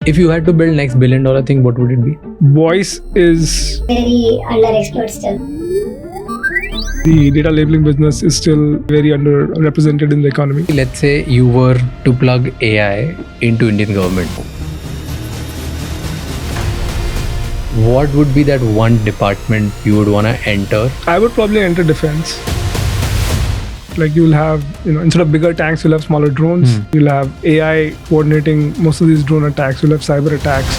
If you had to build next $1 billion thing, what would it be? Voice is very underexplored still. the data labeling business is still very underrepresented in the economy. Let's say you were to plug AI into Indian government. What would be that one department you would want to enter? I would probably enter defense. Like you'll have, instead of bigger tanks, you'll have smaller drones. You'll have AI coordinating most of these drone attacks. You'll have cyber attacks.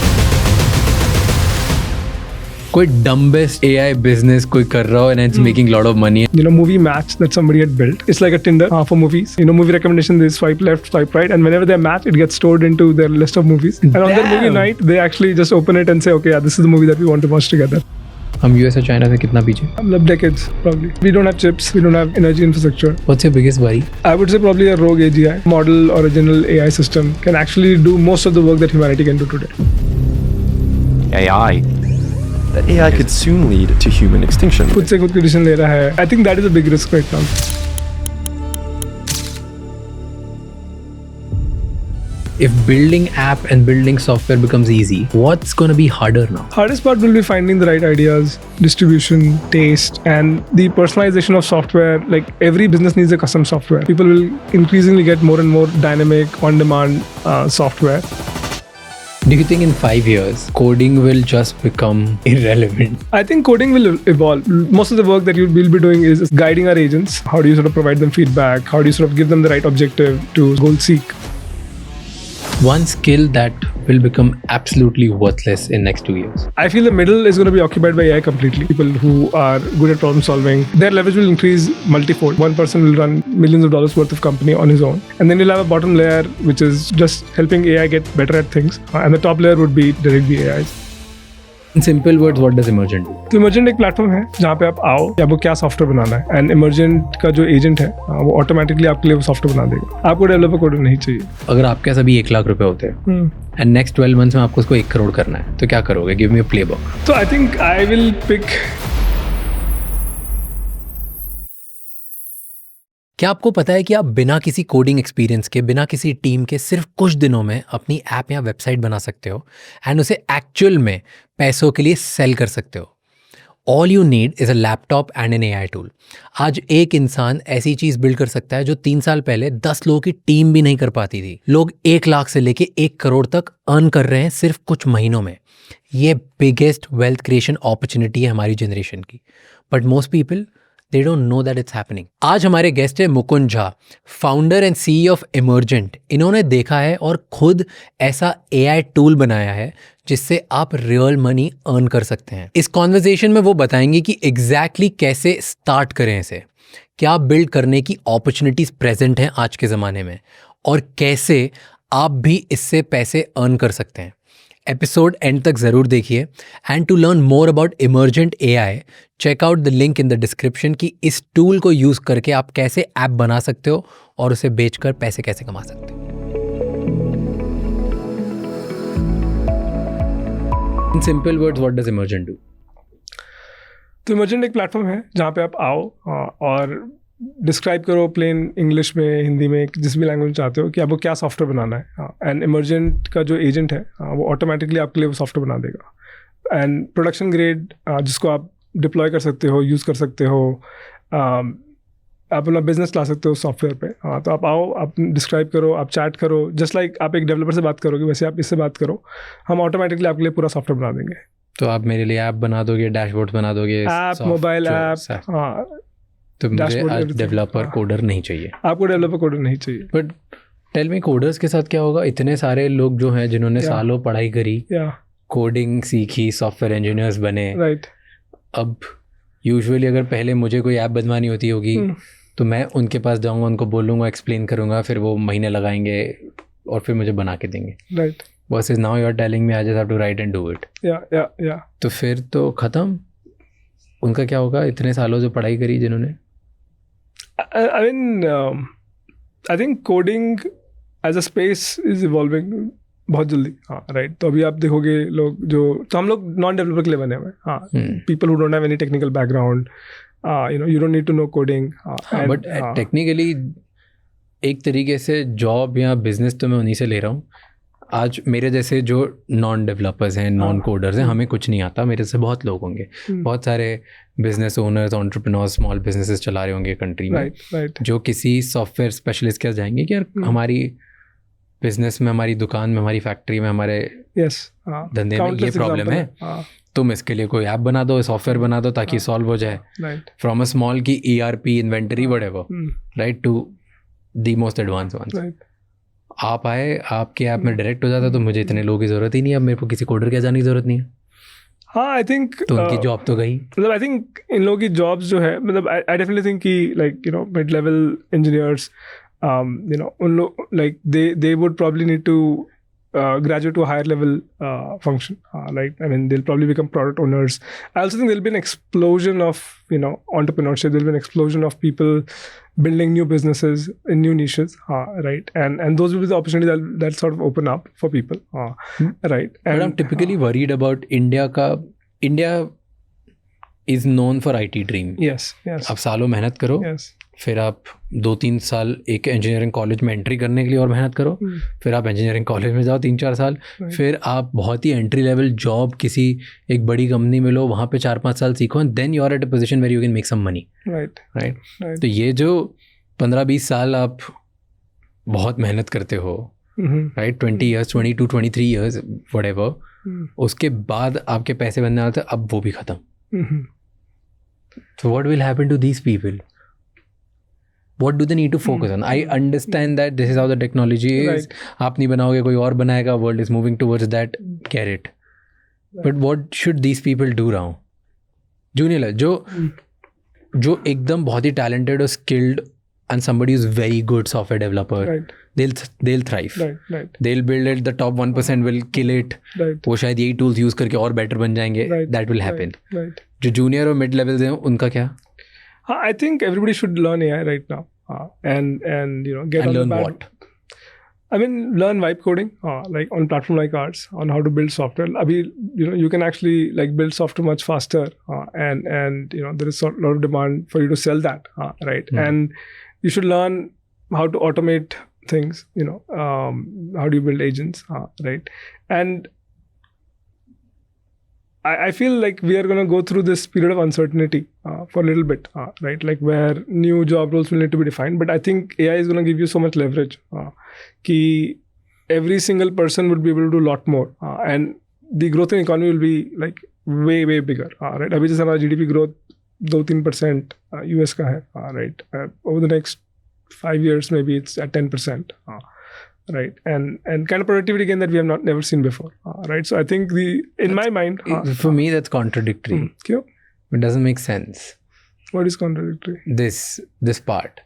कोई dumbest AI business कोई कर रहा हो and it's making a lot of money. Movie match that somebody had built. It's like a Tinder for movies. Movie recommendation, they swipe left, swipe right, and whenever they match, it gets stored into their list of movies. And on their movie night, they actually just open it and say, okay, yeah, this is the movie that we want to watch together. हम US और China से कितना पीछे? Decades, probably. We don't have chips. We don't have energy infrastructure. What's your biggest worry? I would say probably a rogue AGI. Model or a general AI system can actually do most of the work that humanity can do today. AI. That AI could soon lead to human extinction. खुद से खुद की decision ले रहा है. I think that is a big risk right now. If building app and building software becomes easy, what's going to be harder now? Hardest part will be finding the right ideas, distribution, taste, and the personalization of software. Like every business needs a custom software. People will increasingly get more and more dynamic, on-demand software. Do you think in 5 years, coding will just become irrelevant? I think coding will evolve. Most of the work that you will be doing is guiding our agents. How do you sort of provide them feedback? How do you sort of give them the right objective to goal seek? One skill that will become absolutely worthless in next 2 years. I feel the middle is going to be occupied by AI completely. People who are good at problem solving, their leverage will increase multifold. One person will run millions of dollars worth of company on his own. And then you'll have a bottom layer, which is just helping AI get better at things. And the top layer would be direct the AIs. In simple words, what does Emergent do? तो Emergent एक platform है जहाँ पे आप आओ या आपको क्या सॉफ्टवेयर बनाना है एंड Emergent का जो एजेंट है वो ऑटोमेटिकली आपके लिए वो सॉफ्टवेयर बना देगा. आपको डेवलपर कोडर नहीं चाहिए. अगर आपके पास अभी 1 लाख रुपए होते हैं एंड नेक्स्ट 12 मंथ्स में आपको उसको 1 करोड़ करना है तो क्या करोगे? Give me a playbook. तो I think I will pick. क्या आपको पता है कि आप बिना किसी कोडिंग एक्सपीरियंस के, बिना किसी टीम के सिर्फ कुछ दिनों में अपनी ऐप या वेबसाइट बना सकते हो एंड उसे एक्चुअल में पैसों के लिए सेल कर सकते हो? All you need is a laptop and an AI tool. आज एक इंसान ऐसी चीज़ बिल्ड कर सकता है जो 3 साल पहले 10 लोगों की टीम भी नहीं कर पाती थी. लोग 1 लाख से लेके 1 करोड़ तक अर्न कर रहे हैं सिर्फ कुछ महीनों में. ये बिगेस्ट वेल्थ क्रिएशन अपॉर्चुनिटी है हमारी जनरेशन की. But most people they don't know that it's happening. आज हमारे गेस्ट है Mukund Jha, founder and CEO of Emergent. इन्होंने देखा है और खुद ऐसा AI टूल बनाया है जिससे आप रियल मनी अर्न कर सकते हैं. इस कॉन्वर्सेशन में वो बताएंगे कि एग्जैक्टली कैसे स्टार्ट करें इसे, क्या बिल्ड करने की अपॉर्चुनिटीज प्रेजेंट हैं आज के ज़माने में और कैसे आप भी इससे पैसे अर्न कर सकते हैं. एपिसोड एंड तक ज़रूर देखिए. And to learn more about Emergent AI, check out the link in the description कि इस टूल को यूज़ करके आप कैसे ऐप बना सकते हो और उसे बेचकर पैसे कैसे कमा सकते हो. In simple words, what does Emergent do? तो Emergent एक प्लेटफॉर्म है जहाँ पे आप आओ और डिस्क्राइब करो प्लेन इंग्लिश में, हिंदी में, जिस भी लैंग्वेज चाहते हो कि आपको क्या सॉफ्टवेयर बनाना है. एंड Emergent का जो एजेंट है वो ऑटोमेटिकली आपके लिए वो सॉफ्टवेयर बना देगा. एंड प्रोडक्शन ग्रेड जिसको आप डिप्लॉय कर सकते हो, यूज़ कर सकते हो, आप अपना बिजनेस ला सकते हो सॉफ्टवेयर पे. तो आप आओ, आप डिस्क्राइब करो, आप चैट करो, जस्ट लाइक आप एक डेवलपर से बात करोगे वैसे आप इससे बात करो. हम ऑटोमेटिकली आपके लिए पूरा सॉफ्टवेयर बना देंगे. तो आप मेरे लिए ऐप बना दोगे, डैशबोर्ड बना दोगे, ऐप, मोबाइल ऐप. हाँ, तो मुझे आज डेवलपर कोडर नहीं चाहिए. आपको डेवलपर कोडर नहीं चाहिए. बट टेल मी, कोडर्स के साथ क्या होगा? इतने सारे लोग जो हैं जिन्होंने सालों पढ़ाई करी, कोडिंग सीखी, सॉफ्टवेयर इंजीनियर्स बने. राइट. अब यूजुअली अगर पहले मुझे कोई ऐप बनवानी होती होगी तो मैं उनके पास जाऊंगा, उनको बोलूँगा, एक्सप्लेन करूँगा, फिर वो महीने लगाएंगे और फिर मुझे बना के देंगे. Right. Versus now you are telling me I just have to write and do it. या तो फिर तो ख़त्म. उनका क्या होगा इतने सालों जो पढ़ाई करी जिन्होंने? I mean, I think coding as a space is evolving बहुत जल्दी. हाँ, राइट. तो अभी आप देखोगे लोग जो, तो हम लोग नॉन डेवलपर के लिए बने हुए. हाँ, people who don't have any technical background, you don't need to know coding. But technically एक तरीके से जॉब या बिजनेस तो मैं उन्हीं से ले रहा हूँ. आज मेरे जैसे जो नॉन डेवलपर्स हैं, नॉन कोडर्स हैं, हमें कुछ नहीं आता, मेरे से बहुत लोग होंगे, बहुत सारे business owners, entrepreneurs, small businesses चला रहे होंगे कंट्री में, जो किसी सॉफ्टवेयर स्पेशलिस्ट के पास जाएंगे कि यार हमारी बिजनेस में, हमारी दुकान में, हमारी फैक्ट्री में, हमारे धंधे में ये प्रॉब्लम है, तुम इसके लिए कोई ऐप बना दो, सॉफ्टवेयर बना दो ताकि सॉल्व हो जाए. फ्रॉम अ स्मॉल की ERP, inventory, whatever, right, to the most advance ones. आप आए, आपके ऐप में डायरेक्ट हो जाता, तो मुझे इतने लोगों की ज़रूरत ही नहीं है, अब मेरे को किसी कोडर के जाने की ज़रूरत नहीं है. हाँ, आई थिंक तो उनकी जॉब तो गई. मतलब आई थिंक इन लोगों की जॉब्स जो है, मतलब आई डेफिनेटली थिंक कि like you know mid level engineers, you know, उन लोग like they would probably need to graduate to a higher level function. Like, I mean, they'll probably become product owners. I also think there'll be an explosion of, you know, entrepreneurship. There'll be an explosion of people building new businesses in new niches, right? And those will be the opportunities that sort of open up for people, right? But I'm typically worried about India is known for IT dream. Yes. आप सालों मेहनत करो. Yes. फिर आप 2-3 साल एक engineering college में entry करने के लिए और मेहनत करो, फिर आप इंजीनियरिंग कॉलेज में जाओ 3-4 साल, फिर आप बहुत ही एंट्री लेवल जॉब किसी एक बड़ी कंपनी में लो, वहाँ पे 4-5 साल सीखो, then you are at a position where you can make some money. Right. तो ये जो 15-20 साल आप बहुत मेहनत करते हो, राइट, 20 years, 22-23 years, व्हाटएवर, उसके बाद आपके पैसे बनने वाले थे, अब वो भी खत्म. So what will happen to these people? What do they need to focus on? I understand that this is how the technology is. Right. आप नहीं बनाओगे, कोई और बनाएगा. World is moving towards that. Get it. But what should these people do now? Junior, जो एकदम बहुत ही talented और skilled and somebody who's very good software developer, Right. they'll thrive. Right. They'll build it. The top 1% will kill it. Right. वो शायद यही tools use करके और better बन जाएंगे. Right. That will happen. Right. जो जूनियर और मिड लेवल हैं, उनका क्या? I think everybody should learn AI right now, and you know, get and on learn the what? I mean, learn vibe coding, like on platform like ours, on how to build software. Abhi, you know, you can actually like build software much faster, and you know, there is a lot of demand for you to sell that, right? And you should learn how to automate things. You know, how do you build agents, right? And I feel like we are going to go through this period of uncertainty for a little bit, right? Like where new job roles will need to be defined. But I think AI is going to give you so much leverage कि every single person would be able to do a lot more. And the growth in economy will be like way bigger, right? अभी जैसे हमारा GDP growth 2-3% US का है, right? Over the next 5 years, maybe it's at 10%. Right, and kind of productivity gain that we have never seen before, right? So I think in my mind, for me that's contradictory. क्यों? It doesn't make sense. What is contradictory? This part.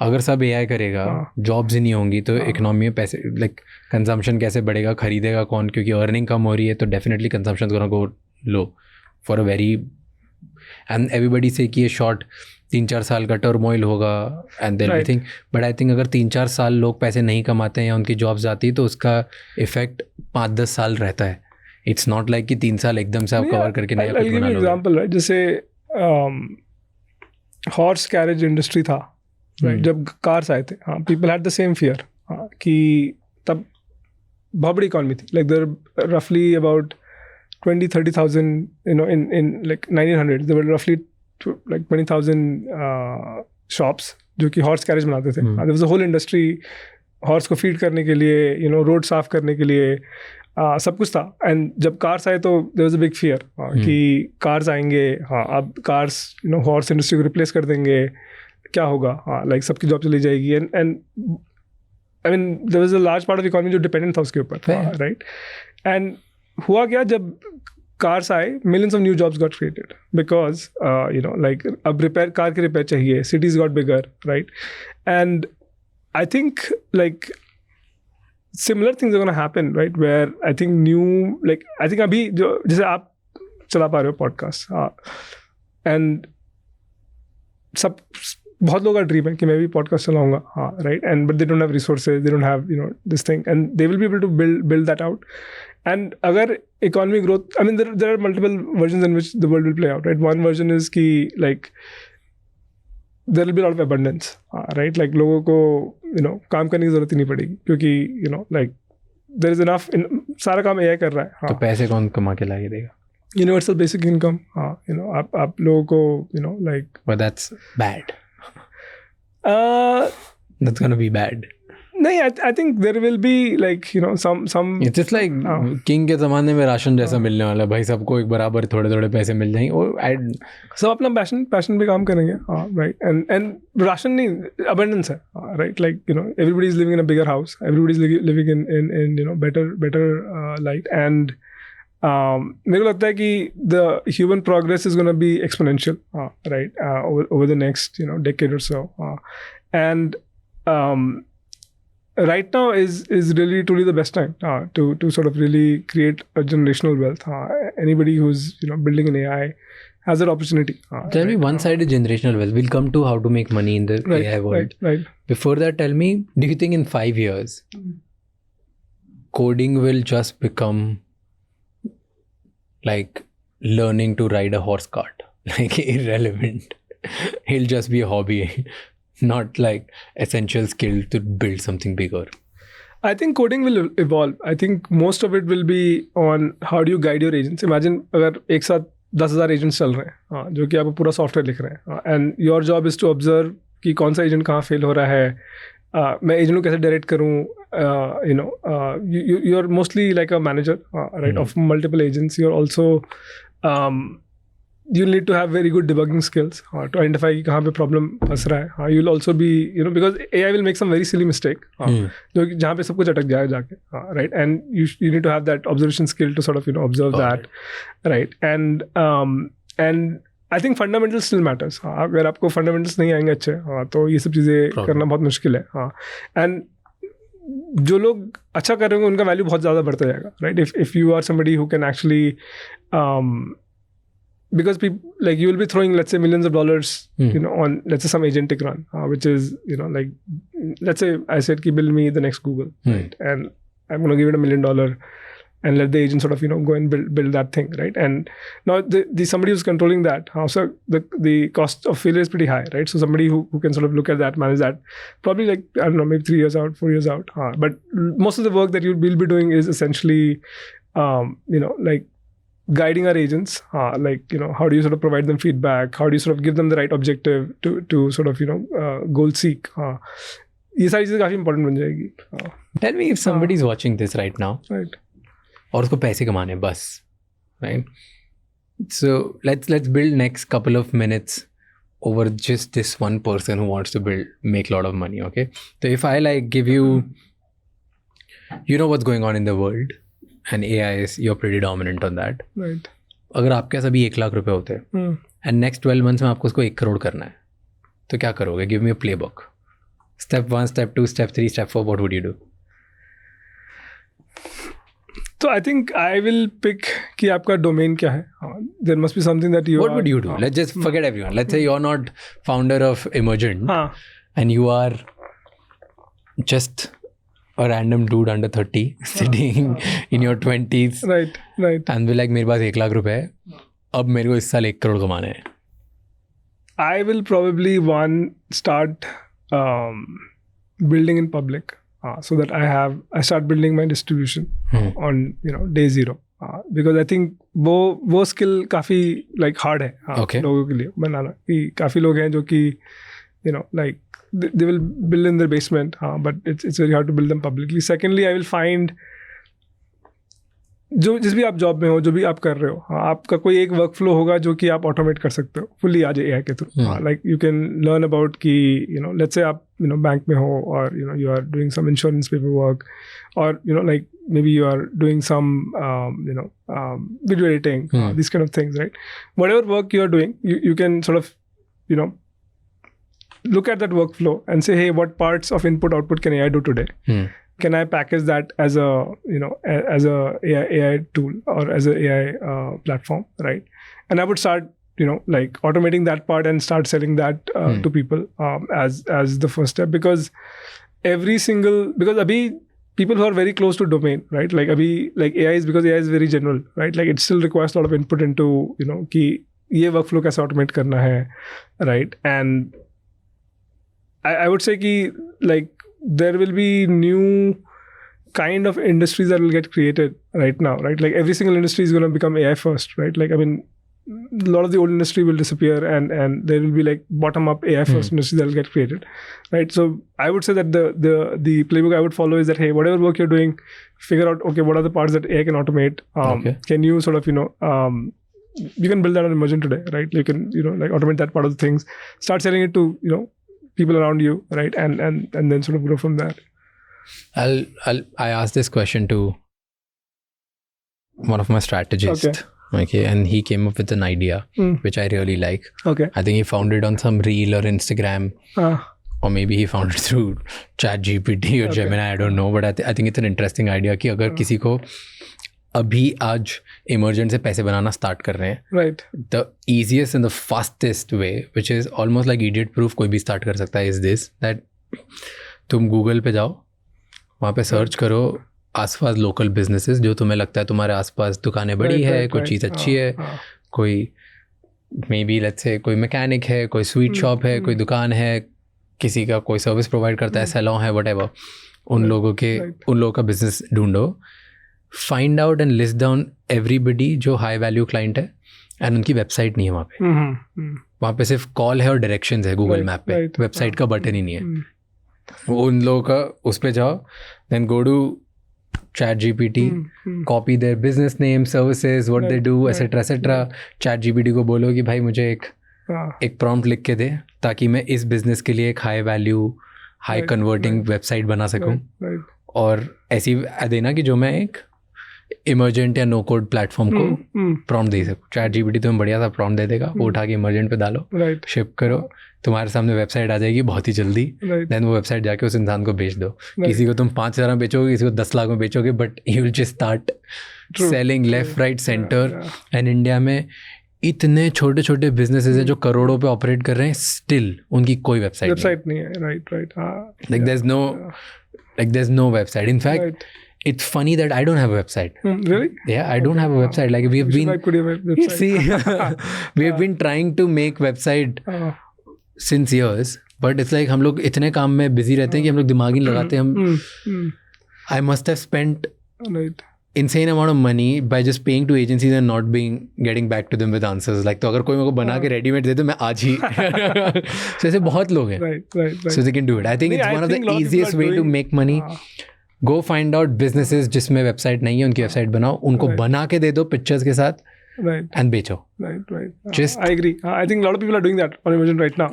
अगर सब AI करेगा, jobs ही नहीं होंगी, तो economy में पैसे, like consumption कैसे बढ़ेगा, खरीदेगा कौन? क्योंकि अर्निंग कम हो रही है, तो definitely consumption gonna go low for a very, and everybody say कि ये शॉर्ट 3-4 साल का टर्मोइल होगा and then everything. But I think अगर 3-4 साल लोग पैसे नहीं कमाते हैं या उनकी जॉब्स जाती है, तो उसका इफेक्ट 5-10 साल रहता है. इट्स नॉट लाइक कि 3 साल एकदम से आप कवर करके नया कुछ बना लोगे. एग्जांपल है, जैसे हॉर्स कैरेज इंडस्ट्री था, राइट, जब कार्स आए थे, people had the same fear कि तब बहुत बड़ी इकॉनमी थी, लाइक देयर रफली about 20,000-30,000, you know, in like 1900s there were roughly like 20,000 shops जो कि हॉर्स कैरेज बनाते थे. there was a whole industry horse को फीड करने के लिए, you know, रोड साफ करने के लिए, सब कुछ था. एंड जब कार्स आए तो there was a big fear कि कार्स आएंगे, अब cars, you know, horse industry को रिप्लेस कर देंगे, क्या होगा, लाइक सबकी जॉब चली जाएगी. And I mean there was a large part of the economy जो डिपेंडेंट था उसके ऊपर, राइट. एंड हुआ क्या, जब कार्स आए, millions of new jobs got created because you know, like अब रिपेयर, कार की रिपेयर चाहिए, cities got bigger, right? And I think like similar things are going to happen, right? Where I think new, like I think अभी जो जैसे आप चला पा रहे हो पॉडकास्ट, and सब बहुत लोगों का ड्रीम है कि मैं भी पॉडकास्ट चलाऊंगा, right. And but they don't have resources, they don't have, you know, this thing, and they will be able to build that out. And अगर economic growth, I mean there are multiple versions in which the world will play out, right. One version is कि like there will be lot of abundance, right. Like लोगों को, you know, काम करने की जरूरत ही नहीं पड़ेगी, क्योंकि, you know, like there is enough सारा काम AI कर रहा है. तो पैसे कौन कमा के लाके देगा? Universal basic income. You know, आप लोगों को, you know, like. But that's bad. That's gonna be bad. No, I think there will be like, you know, some. It's just like king के ज़माने में राशन जैसा मिलने वाला है भाई, सबको एक बराबर थोड़े पैसे मिल जाएंगे और सब अपना पैशन पे काम करेंगे, right? And राशन नहीं, abundance है, right? Like, you know, everybody is living in a bigger house, everybody is living in you know, better light, and मेरे को लगता है कि the human progress is going to be exponential, right? Over the next, you know, decade or so, and right now is really truly the best time to sort of really create a generational wealth. Anybody who's, you know, building an AI has that opportunity. Tell me one side is generational wealth. We'll come to how to make money in the AI world. Right. Before that, tell me, do you think in 5 years coding will just become like learning to ride a horse cart, like irrelevant? It'll just be a hobby. Not like essential skill to build something bigger. I think coding will evolve. I think most of it will be on how do you guide your agents. Imagine अगर एक साथ 10,000 agents चल रहे हैं, जो कि आप पूरा सॉफ्टवेयर लिख रहे हैं, and your job is to observe कि कौन सा एजेंट कहाँ फेल हो रहा है, मैं एजेंट को कैसे डायरेक्ट करूँ, you know, you're mostly like a manager, right, of multiple agents. You're also you need to have very good debugging skills to identify कि कहाँ पे problem फंस रहा है. You'll also be, you know, because AI will make some very silly mistake, जो जहाँ पे सब कुछ अटक जाएगा जाके, right? And you need to have that observation skill to sort of, you know, observe that, right? And I think fundamentals still matters. अगर आपको fundamentals नहीं आएंगे अच्छे, तो ये सब चीज़ें करना बहुत मुश्किल है. And जो लोग अच्छा कर रहे होंगे उनका वैल्यू बहुत ज़्यादा बढ़ता जाएगा, right? If you are somebody who can actually because people, like, you will be throwing, let's say, millions of dollars, you know, on, let's say, some agentic run, which is, you know, like, let's say I said, build me the next Google, right? And I'm going to give it $1 million and let the agent sort of, you know, go and build that thing, right? And now the somebody who's controlling that, so the cost of failure is pretty high, right? So somebody who can sort of look at that, manage that, probably like, I don't know, maybe 3 years out, 4 years out. But most of the work that you will be doing is essentially, you know, like, guiding our agents, like, you know, how do you sort of provide them feedback? How do you sort of give them the right objective to sort of, you know, goal seek? ये सारी चीज़ें काफ़ी important बन जाएगी. Tell me if somebody is watching this right now, right? और उसको पैसे कमाने हैं बस, right? So let's build next couple of minutes over just this one person who wants to make a lot of money, okay? So if I like give you, you know what's going on in the world. And AI is, you're pretty dominant on that. Right. अगर आपके पास अभी 1 लाख रुपए होते हैं and next 12 months में आपको उसको 1 करोड़ करना है, तो क्या करोगे? Give me a playbook. Step 1, step 2, step 3, step 4. What would you do? So I think I will pick कि आपका domain क्या है. There must be something that you. What would you do? Let's just forget everyone. Let's say you're not founder of Emergent, and you are just a random dude under 30 sitting in your 20s. Right. And be like, मेरे पास 1 लाख रुपए है. अब मेरे को इस साल 1 करोड़ कमाने हैं. I will probably start building in public. So that I start building my distribution on, you know, day 0, because I think वो skill काफी like hard है लोगों के लिए बनाना. कि काफी लोग हैं जो कि, you know, like they will build in their basement, but it's very hard to build them publicly. Secondly, I will find जिस भी आप जॉब में हो, जो भी आप कर रहे हो, आपका कोई एक वर्क फ्लो होगा जो कि आप ऑटोमेट कर सकते हो फुली आज AI के through. Like you can learn about कि, यू नो, लेट्स से आप, यू नो, बैंक में हो और, you know, you are doing some insurance paper work, और, you know, like maybe you are doing some you know, video editing, these kind of things, right? Whatever work you are doing, you can sort of, you know, look at that workflow and say, hey, what parts of input output can AI do today? Can I package that as a, you know, as a AI tool or as a AI platform, right? And I would start, you know, like automating that part and start selling that to people as the first step, because abhi people who are very close to domain, right? Like abhi, like AI is, because AI is very general, right? Like it still requires a lot of input into, you know, कि ये workflow कैसे automate करना है, right? And I would say कि, like, there will be new kind of industries that will get created right now, right? Like every single industry is going to become AI first, right? Like, I mean, a lot of the old industry will disappear and there will be like bottom-up AI first industry that will get created, right? So I would say that the playbook I would follow is that, hey, whatever work you're doing, figure out, okay, what are the parts that AI can automate? Can you sort of, you can build that on Emergent today, right? You can, like automate that part of the things, start selling it to, people around you, right? And then sort of grow from there. I asked this question to one of my strategists. Okay, and he came up with an idea which I really like. Okay. I think he found it on some reel or Instagram, or maybe he found it through ChatGPT or Gemini. I don't know, but I think it's an interesting idea कि अगर किसी को अभी आज Emergent से पैसे बनाना start कर रहे हैं, right? The easiest and the fastest way, which is almost like idiot proof, कोई भी start कर सकता है, is this, that तुम Google पे जाओ, वहाँ पे सर्च करो आसपास लोकल बिजनेसेस जो तुम्हें लगता है तुम्हारे आसपास दुकानें बड़ी है, कोई चीज़ अच्छी है, कोई मे बी लेट्स से कोई मैकेनिक है, कोई स्वीट शॉप है, कोई दुकान है, किसी का कोई सर्विस प्रोवाइड करता है, सैलून है, व्हाटएवर, उन लोगों का बिजनेस ढूंढो, find out and list down everybody जो हाई वैल्यू क्लाइंट है, एंड उनकी वेबसाइट नहीं है वहाँ पे, वहाँ पे सिर्फ कॉल है और डायरेक्शंस है गूगल मैप पे, वेबसाइट का बटन ही नहीं है, वो उन लोगों का उस पे जाओ, then go to ChatGPT, copy their business name, services, what they do, etc. ChatGPT को बोलो कि भाई मुझे एक prompt लिख के दे ताकि मैं इस business के लिए एक high value, high converting website बना सकूं, और ऐसी देना कि जो मैं एक Emergent या no code platform को prompt दे सकूं. ChatGPT तुम्हें बढ़िया सा prompt दे देगा, वो उठा के Emergent पे डालो, ship करो, तुम्हारे सामने वेबसाइट आ जाएगी बहुत ही जल्दी, देन वो वेबसाइट जाके उस इंसान को बेच दो. किसी को तुम 5,000 में बेचोगे, किसी को 10 लाख में बेचोगे, but you will just start selling left right centre. And India में इतने छोटे छोटे बिजनेसेस हैं जो करोड़ों पे ऑपरेट कर रहे हैं, स्टिल उनकी कोई वेबसाइट नहीं है. Right. Like there is no website. In fact it's funny that I don't have a website. Really? Yeah, I don't have a website. Like we have been trying to make website since years, but it's like हम लोग इतने काम में busy रहते हैं कि हम लोग दिमाग ही नहीं लगाते. हम I must have spent insane amount of money by just paying to agencies and not getting back to them with answers. Like तो अगर कोई मेरे को बना के ready-made दे दे, मैं आज ही so ऐसे बहुत लोग हैं. Right. So they can do it. I think it's one of the easiest way to make money. Go find out businesses जिसमें वेबसाइट नहीं है, उनकी वेबसाइट बनाओ, उनको बना के दे दो पिक्चर्स के साथ, and बेचो. Right. Just I agree. I think a lot of people are doing that on Emergent right now.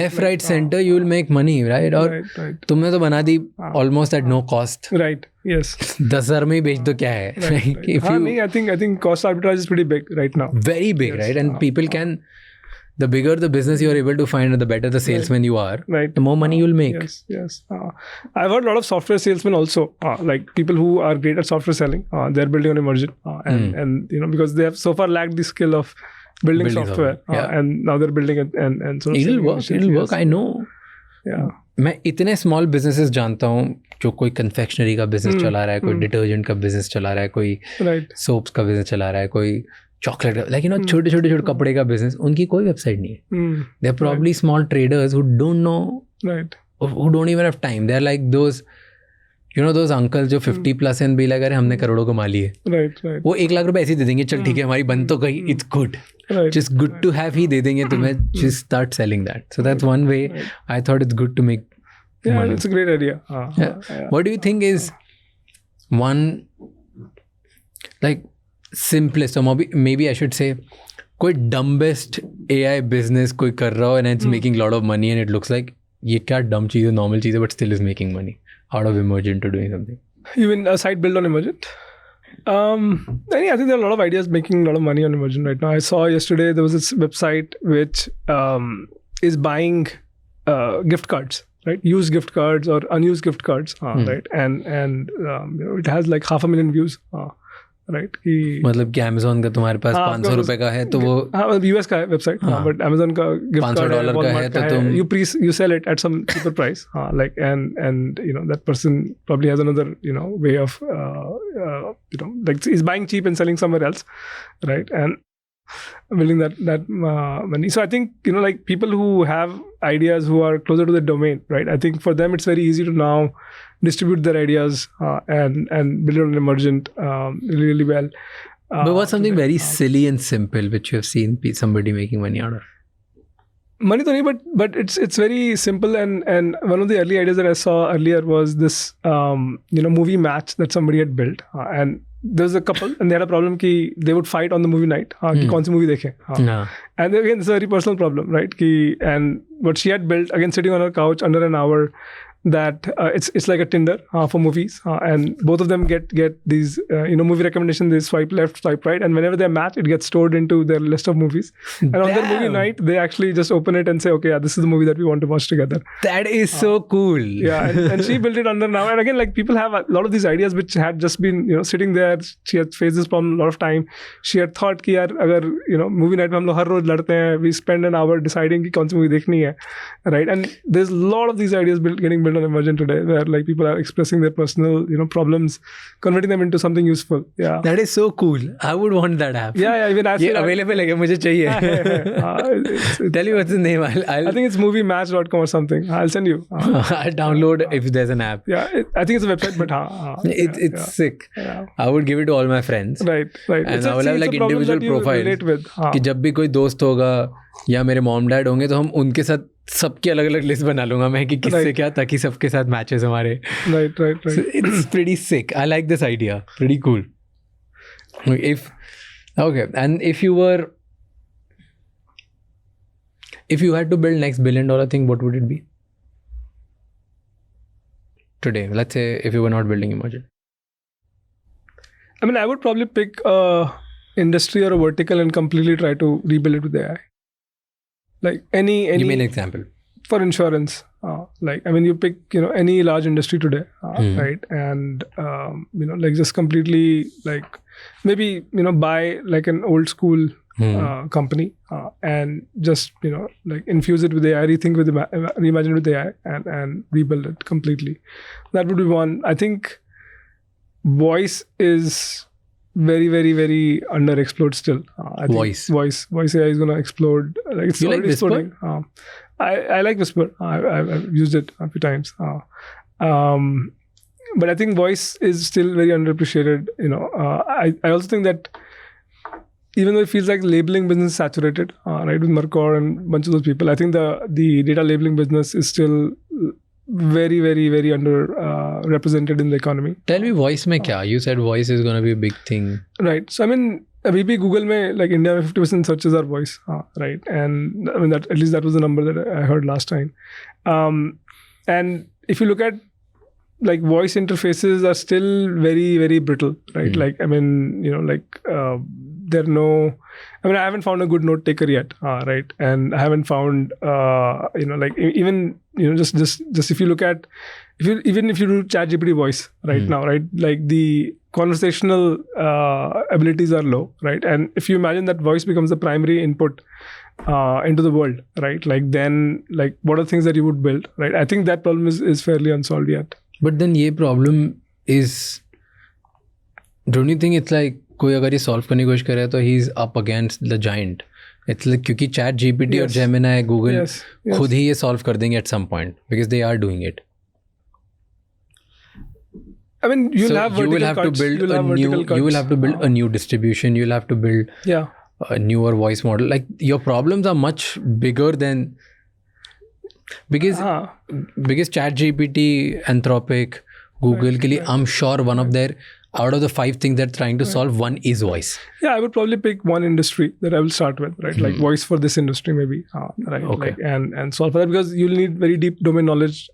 Left, right, center, you will make money, right? और तुमने तो बना दी almost at no cost. Right. Yes. 10,000 में ही बेच दो, क्या है? I think cost arbitrage is pretty big right now. Very big, right? And people can. The bigger the business you are able to find, the better the salesman you are, the more money you'll make. Yes. I've heard a lot of software salesmen also, like people who are great at software selling. They're building on Emergent, and because they have so far lacked the skill of building software, and now they're building it and sort of it'll work. I know. Yeah. मैं इतने small businesses जानता हूँ जो कोई confectionery का business चला रहा है, कोई detergent का business चला रहा है, कोई soaps का business चला रहा है, कोई चॉकलेट, लाइक छोटे कपड़े का बिजनेस, उनकी कोई वेबसाइट नहीं है. They are probably small traders who don't know, who don't even have time. They are like those uncle जो 50+ एंड भी लगा रहे हमने करोड़ों कमा लिए. वो 1 लाख रुपए ऐसे ही दे देंगे, चल ठीक है हमारी बन तो गई, it's good, just good to have ही दे देंगे तुम्हें, just start selling that. So that's one way. I thought it's good to make money. It's a great idea. What do you think is one, like, simplest, or maybe I should say कोई dumbest AI business कोई कर रहा हो and it's making a lot of money and it looks like ये क्या dumb चीज़ है, normal चीज़ है, but still is making money out of Emergent to doing something? Even a site built on Emergent? I think there are a lot of ideas making a lot of money on Emergent right now. I saw yesterday there was this website which is buying gift cards, right? Used gift cards or unused gift cards, right? And it has like 500,000 views. Right, मतलब कि Amazon का तुम्हारे पास 500 रुपए का है तो वो US का है वेबसाइट, बट Amazon का $500 का है तो तुम you sell it at some cheaper price, like and that person probably has another way of like is buying cheap and selling somewhere else, right? And building that money. So I think, like people who have ideas who are closer to the domain, right? I think for them it's very easy to now distribute their ideas and build on Emergent really, really well. But what's something very silly and simple which you have seen somebody making money out of? Money to nahi, but it's very simple, and one of the early ideas that I saw earlier was this movie match that somebody had built, and there was a couple and they had a problem ki they would fight on the movie night ki kaun si movie dekhe. And again, it's a very personal problem, right? And what she had built, again sitting on her couch under an hour, that it's like a Tinder for movies, and both of them get these movie recommendations. They swipe left, swipe right, and whenever they match, it gets stored into their list of movies. And on their movie night, they actually just open it and say, okay, yeah, this is the movie that we want to watch together. That is so cool. Yeah, and she built it under now. And again, like people have a lot of these ideas which had just been sitting there. She had faced this problem a lot of time. She had thought कि यार अगर movie night में हम लोग हर रोज लड़ते हैं, we spend an hour deciding कि कौन सी movie देखनी है, right? And there's a lot of these ideas getting built on Emergent today, where like people are expressing their personal problems, converting them into something useful. Yeah, that is so cool. I would want that app. Yeah, even I feel available है, मुझे चाहिए. Tell me what's the name. I think it's moviematch.com or something. I'll send you. I'll download if there's an app. Yeah, I think it's a website, but it's sick. Yeah. I would give it to all my friends. Right. And I will have like individual profiles. कि जब भी कोई दोस्त होगा या मेरे mom dad होंगे तो हम उनके साथ सबकी अलग अलग लिस्ट बना लूंगा मैं कि किससे क्या, ताकि सबके साथ मैचेस हमारे. Right. So it's pretty sick. I like this idea. Pretty cool. And if you had to build next $1 billion thing, what would it be? Today, let's say if you were not building Emergent. I mean, I would probably pick a industry or a vertical and completely try to rebuild it with AI. Like any. Give me an example. For insurance, you pick any large industry today, right? And like just completely like maybe buy like an old school company and just like infuse it with AI, reimagine it with AI, and rebuild it completely. That would be one. I think voice is very, very, very underexplored still. I think voice AI is going to explode. Like it's already exploding. I like Whisper. I've used it a few times. But I think voice is still very underappreciated. I also think that even though it feels like labeling business is saturated, right, with Mercor and a bunch of those people, I think the data labeling business is still very, very, very represented in the economy. Tell me voice mein kya? You said voice is going to be a big thing. Right. So I mean, abhi bhi Google mein, like India mein 50% searches are voice, right? And I mean that at least that was the number that I heard last time. And if you look at like voice interfaces are still very, very brittle, right? Like I mean, I haven't found a good note taker yet, right? And I haven't found, just if you look at, if you do ChatGPT voice right now, right? Like the conversational abilities are low, right? And if you imagine that voice becomes the primary input into the world, right? Like then, like what are things that you would build, right? I think that problem is fairly unsolved yet. But then ये problem is, don't you think it's like कोई अगर ये solve करने की कोशिश करे तो he's up against the giant. It's like क्योंकि ChatGPT और Gemini, Google खुद ही ये solve कर देंगे at some point because they are doing it. I mean, you will have to build a new distribution. You'll have to build a newer voice model. Like your problems are much bigger than because ChatGPT, Anthropic, Google के लिए I'm sure one of their out of the 5 things they're trying to solve, one is voice. Yeah, I would probably pick one industry that I will start with, right? Like voice for this industry, maybe, right? Okay. Like, and solve for that because you'll need very deep domain knowledge,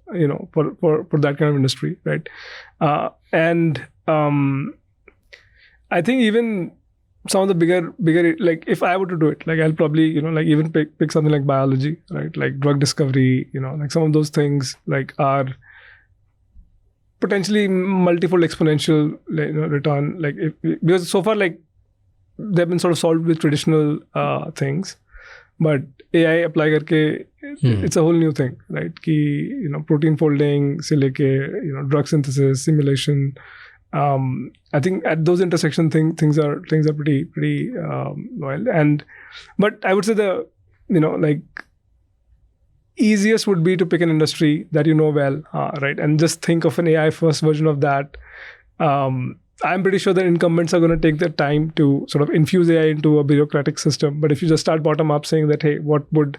for that kind of industry, right? And I think even some of the bigger, like if I were to do it, like I'll probably, even pick something like biology, right? Like drug discovery, like some of those things like are potentially multifold exponential return, like because so far like they've been sort of solved with traditional things, but AI apply करके it's a whole new thing, right? कि protein folding से लेके drug synthesis, simulation, I think at those intersection things are pretty wild. But I would say the like easiest would be to pick an industry that you know well, right, and just think of an AI first version of that. I'm pretty sure that incumbents are going to take their time to sort of infuse AI into a bureaucratic system. But if you just start bottom up saying that, hey, what would,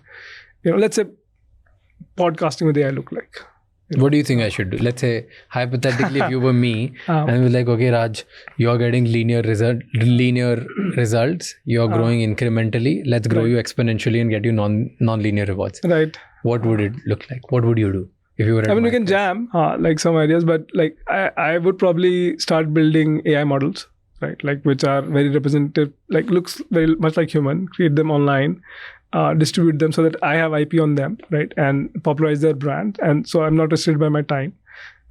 let's say podcasting with AI look like? What do you think I should do? Let's say, hypothetically, if you were me, and I was like, okay, Raj, you're getting linear results, you're growing incrementally, let's grow you exponentially and get you non-linear rewards. Right. What would it look like? What would you do? If you were we can jam like some ideas, but like I would probably start building AI models, right? Like which are very representative, like looks very much like human, create them online, distribute them so that I have IP on them, right? And popularize their brand. And so I'm not restricted by my time,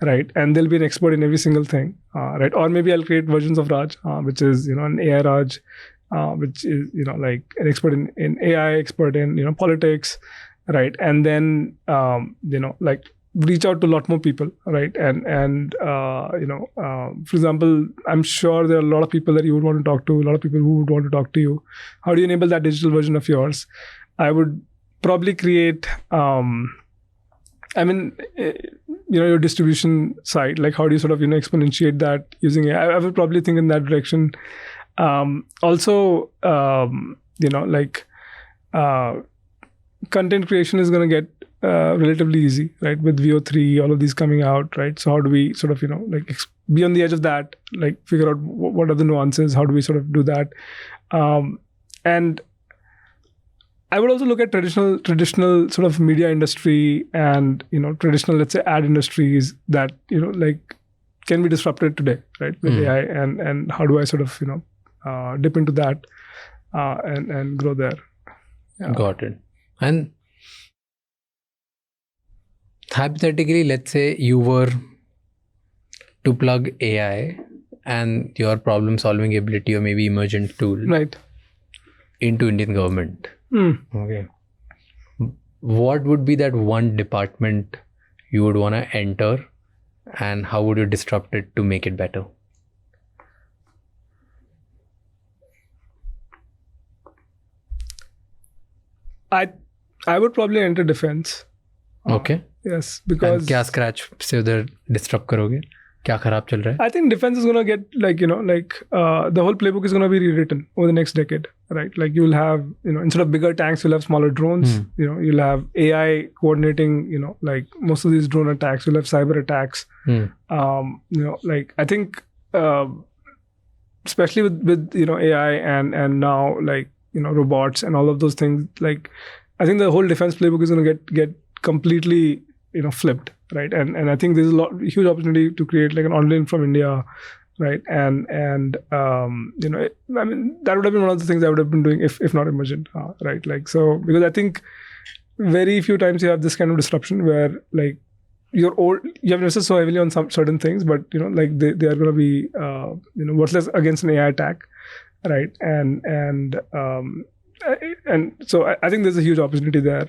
right? And there'll be an expert in every single thing, right? Or maybe I'll create versions of Raj, which is, an AI Raj, which is, like an expert in AI, expert in, politics, right? And then, like reach out to a lot more people, right? And for example, I'm sure there are a lot of people that you would want to talk to, a lot of people who would want to talk to you. How do you enable that digital version of yours? I would probably create, your distribution side. Like how do you sort of, exponentiate that using AI? I would probably think in that direction. Also, content creation is going to get relatively easy, right? With VO3, all of these coming out, right? So how do we sort of, be on the edge of that, like figure out what are the nuances? How do we sort of do that? And I would also look at traditional sort of media industry and, traditional, let's say, ad industries that, like can be disrupted today, right? With AI and how do I sort of, dip into that and grow there. Yeah. Got it. And hypothetically, let's say you were to plug AI and your problem solving ability or maybe emergent tool right into Indian government. Okay. What would be that one department you would want to enter and how would you disrupt it to make it better? I would probably enter defense. Okay. Yes, because क्या scratch से उधर disrupt करोगे? क्या खराब चल रहा है? I think defense is gonna get the whole playbook is gonna be rewritten over the next decade, right? Like you'll have instead of bigger tanks, you'll have smaller drones. You'll have AI coordinating. Like most of these drone attacks, you'll have cyber attacks. I think especially with AI and now robots and all of those things. Like I think the whole defense playbook is gonna get completely flipped, right? And I think there's huge opportunity to create like an online from India, right? And that would have been one of the things I would have been doing if not Emergent, right? Like so because I think very few times you have this kind of disruption where like you have invested so heavily on some certain things, but they are going to be worthless against an AI attack, right? And so I think there's a huge opportunity there.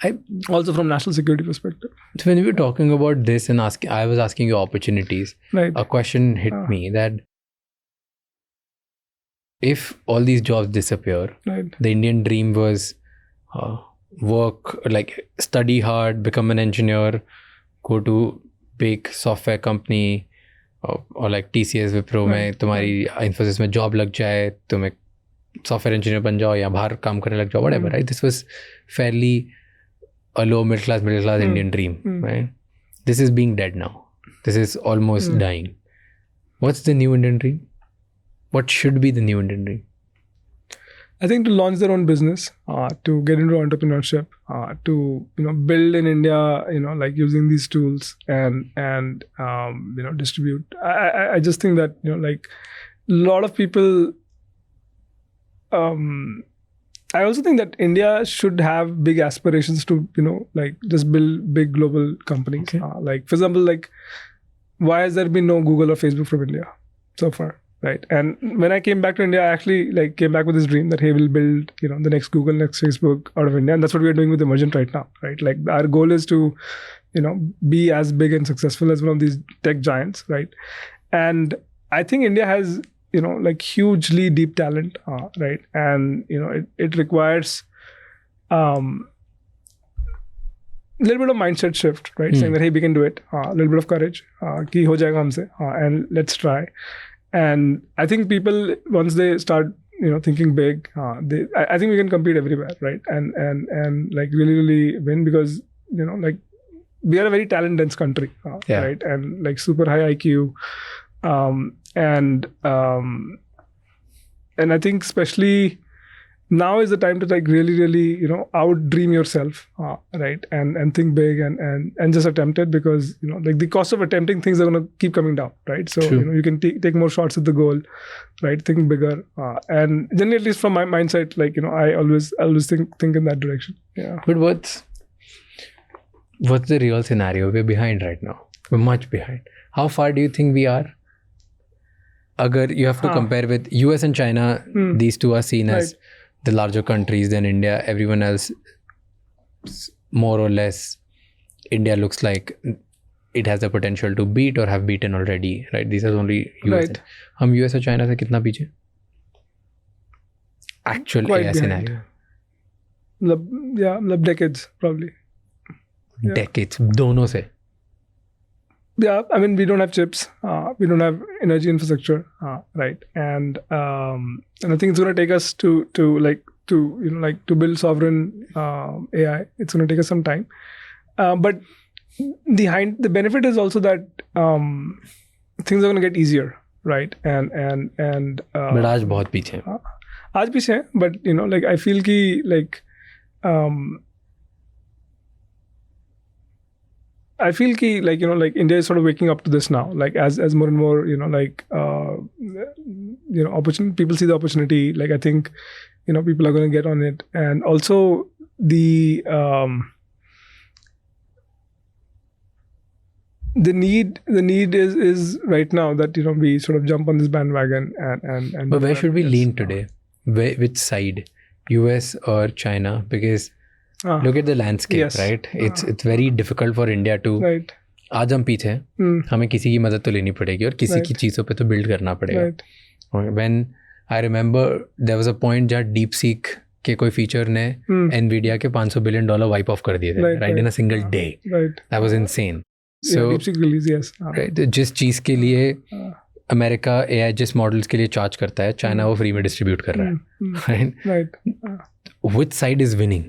I also from national security perspective. So when we were talking about this and I was asking you opportunities. Right. A question hit me that if all these jobs disappear, right. The Indian dream was work, like study hard, become an engineer, go to big software company or like TCS Wipro में तुम्हारी Infosys में job लग जाए, तुम एक software engineer बन जाओ या बाहर काम करने लग जाओ, whatever, right? This was fairly a low middle class Indian dream, right? This is being dead now. This is almost dying. What's the new Indian dream? What should be the new Indian dream? I think to launch their own business, to get into entrepreneurship, to build in India, like using these tools and distribute. I just think that like a lot of people. I also think that India should have big aspirations to like just build big global companies. Okay. Like for example, like why has there been no Google or Facebook from India so far? Right. And when I came back to India, I actually like came back with this dream that, hey, we'll build, the next Google, next Facebook out of India. And that's what we're doing with Emergent right now, right? Like our goal is to be as big and successful as one of these tech giants, right? And I think India has, like hugely deep talent, right? And, it requires a little bit of mindset shift, right? Saying that, hey, we can do it. A little bit of courage. Ki ho jayega humse, and let's try. And I think people, once they start, thinking big, I think we can compete everywhere, right? And like really win, because, like we are a very talent dense country, right? And like super high IQ. And I think especially now is the time to like really, out dream yourself, right? And think big and just attempt it, because, like the cost of attempting things are going to keep coming down, right? So, you can take more shots at the goal, right? Think bigger. And generally, at least from my mindset, like, I always think in that direction. Yeah. But what's the real scenario? We're behind right now. We're much behind. How far do you think we are? Agar you have to compare with US and China, these two are seen as the larger countries than India. Everyone else, more or less, India looks like it has the potential to beat or have beaten already, right? These are only US. Right. हम US और China से कितना पीछे? Actual Quite AI behind. scenario. Decades probably. Yeah. Decades, दोनों से. Yeah, I mean, we don't have chips. We don't have energy infrastructure, right? And I think it's going to take us to build sovereign AI. It's going to take us some time. But the benefit is also that things are going to get easier, right? And But आज बहुत पीछे हैं. आज पीछे हैं, but like I feel कि like I feel like India is sort of waking up to this now, like as more and more opportunity, people see the opportunity. Like I think people are going to get on it, and also the need is right now that we sort of jump on this bandwagon and But where should we lean today? Which side, US or China? Because look at the landscape, right? It's very difficult for India to. Right. आज हम पीछे हैं, हमें किसी की मदद तो लेनी पड़ेगी और किसी की चीज़ों पे तो बिल्ड करना पड़ेगा. When I remember there was a point जहाँ DeepSeek के कोई फीचर ने NVIDIA के $500 billion वाइप ऑफ कर दिए थे, right? In a single day. Right. That was insane. So DeepSeek release, yes. right, तो जिस चीज़ के लिए अमेरिका AI जिस मॉडल्स के लिए चार्ज करता है, चाइना वो फ्री में डिस्ट्रीब्यूट कर रहा है, right? Right. Which side is winning?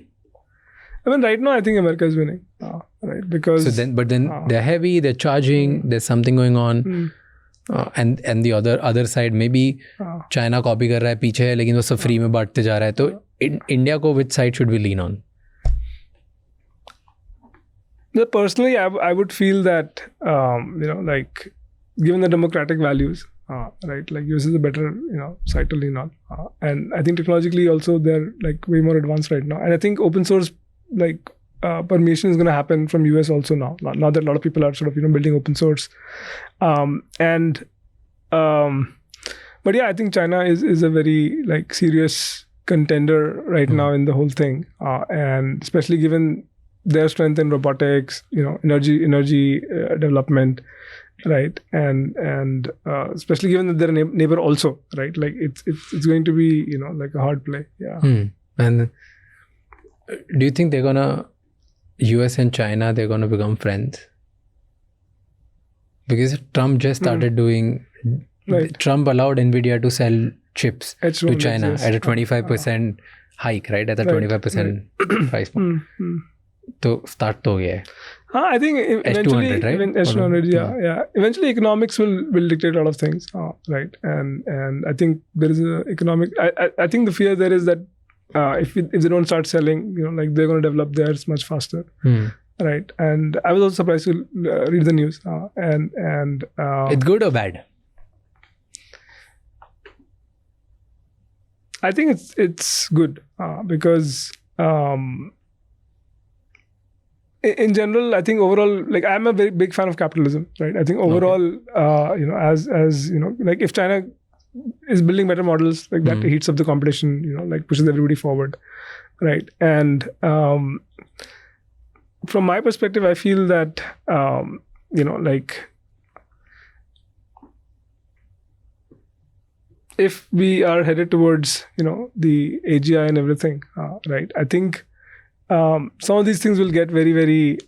I mean, right now, I think America is winning, right? Because but then they're heavy, they're charging, there's something going on, and the other side maybe China copy कर रहा है पीछे है, लेकिन वो सब free में बांटते जा रहा है. तो इंडिया को which side should we lean on? Personally, I would feel that like given the democratic values, right, like US is a better side to lean on, and I think technologically also they're like way more advanced right now, and I think open source like permission is going to happen from US also now that a lot of people are sort of building open source, but yeah, I think China is a very like serious contender right now in the whole thing, and especially given their strength in robotics, energy development, right, and especially given that they're a neighbor also, right, like it's going to be like a hard play. And do you think they're gonna, US and China, they're gonna become friends? Because Trump just started doing, Trump allowed NVIDIA to sell chips to China at a 25% hike, right, at a 25% price point. So start to gaya. I think eventually, S200, right? S200, yeah. Eventually, economics will dictate a lot of things, right? And I think there is a economic. I think the fear there is that if they don't start selling, like they're going to develop theirs much faster, right? And I was also surprised to read the news, and it's good or bad? I think it's good because. In general, I think overall, like I'm a very big fan of capitalism, right? I think overall, as like if China is building better models, like that heats up the competition, like pushes everybody forward, right? And from my perspective, I feel that like if we are headed towards the AGI and everything, right? I think some of these things will get very, very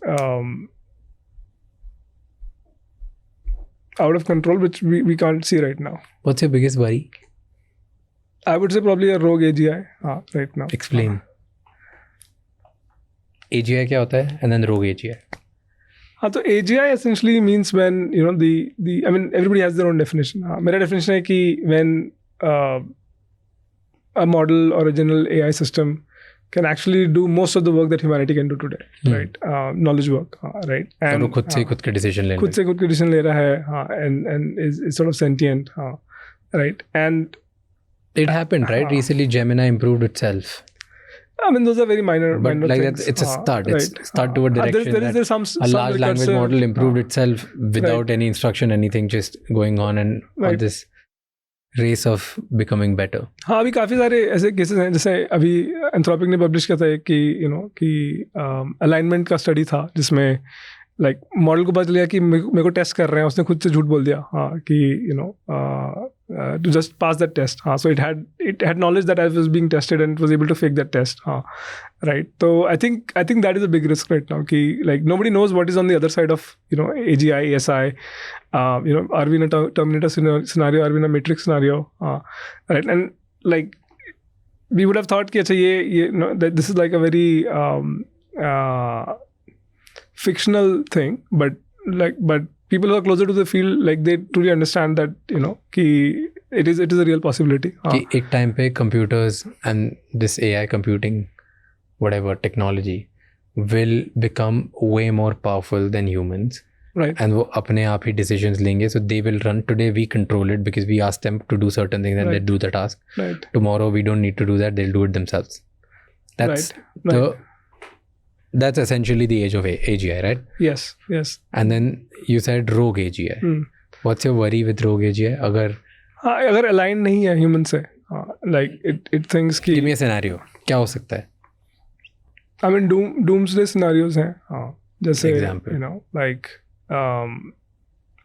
out of control, which we can't see right now. What's your biggest worry? I would say probably a rogue AGI right now. Explain. AGI क्या होता है? And then rogue AGI. So AGI essentially means when the I mean everybody has their own definition. मेरा definition है कि when a model or a general AI system can actually do most of the work that humanity can do today, right? Knowledge work, right? And वो खुद से खुद के decision ले रहा है, and is sort of sentient, right? And it happened, right? Recently, Gemini improved itself. I mean, those are very minor, but minor like things. It's a start. Right. It's start toward direction. There's some a large language model improved itself without right. any instruction, anything, just going on and right. on this race of becoming better. हाँ, अभी काफी सारे ऐसे cases हैं, जैसे अभी Anthropic ने publish किया था कि कि अलाइनमेंट का स्टडी था, जिसमें लाइक मॉडल को पता चला कि मेरे को टेस्ट कर रहे हैं, उसने खुद से झूठ बोल दिया कि to just pass that test. So it had knowledge that I was being tested and it was able to fake that test. Right. So I think that is a big risk right now. Ki, like nobody knows what is on the other side of AGI, ASI. Are we in a Terminator scenario? Are we in a Matrix scenario? Right. And like we would have thought कि अच्छा that this is like a very fictional thing, but people who are closer to the field, like they truly understand that कि it is a real possibility. कि एक time पे computers and this AI computing, whatever technology, will become way more powerful than humans. Right. And वो अपने आप ही decisions लेंगे, so they will run. Today we control it because we ask them to do certain things and right. they do the task. Right. Tomorrow we don't need to do that; they'll do it themselves. That's right. That's essentially the age of AGI, right? Yes. And then you said rogue AGI. What's your worry with rogue AGI? अगर align नहीं है human से, like it thinks कि. Give me a scenario. क्या हो सकता है? I mean doomsday scenarios हैं. जैसे example. Like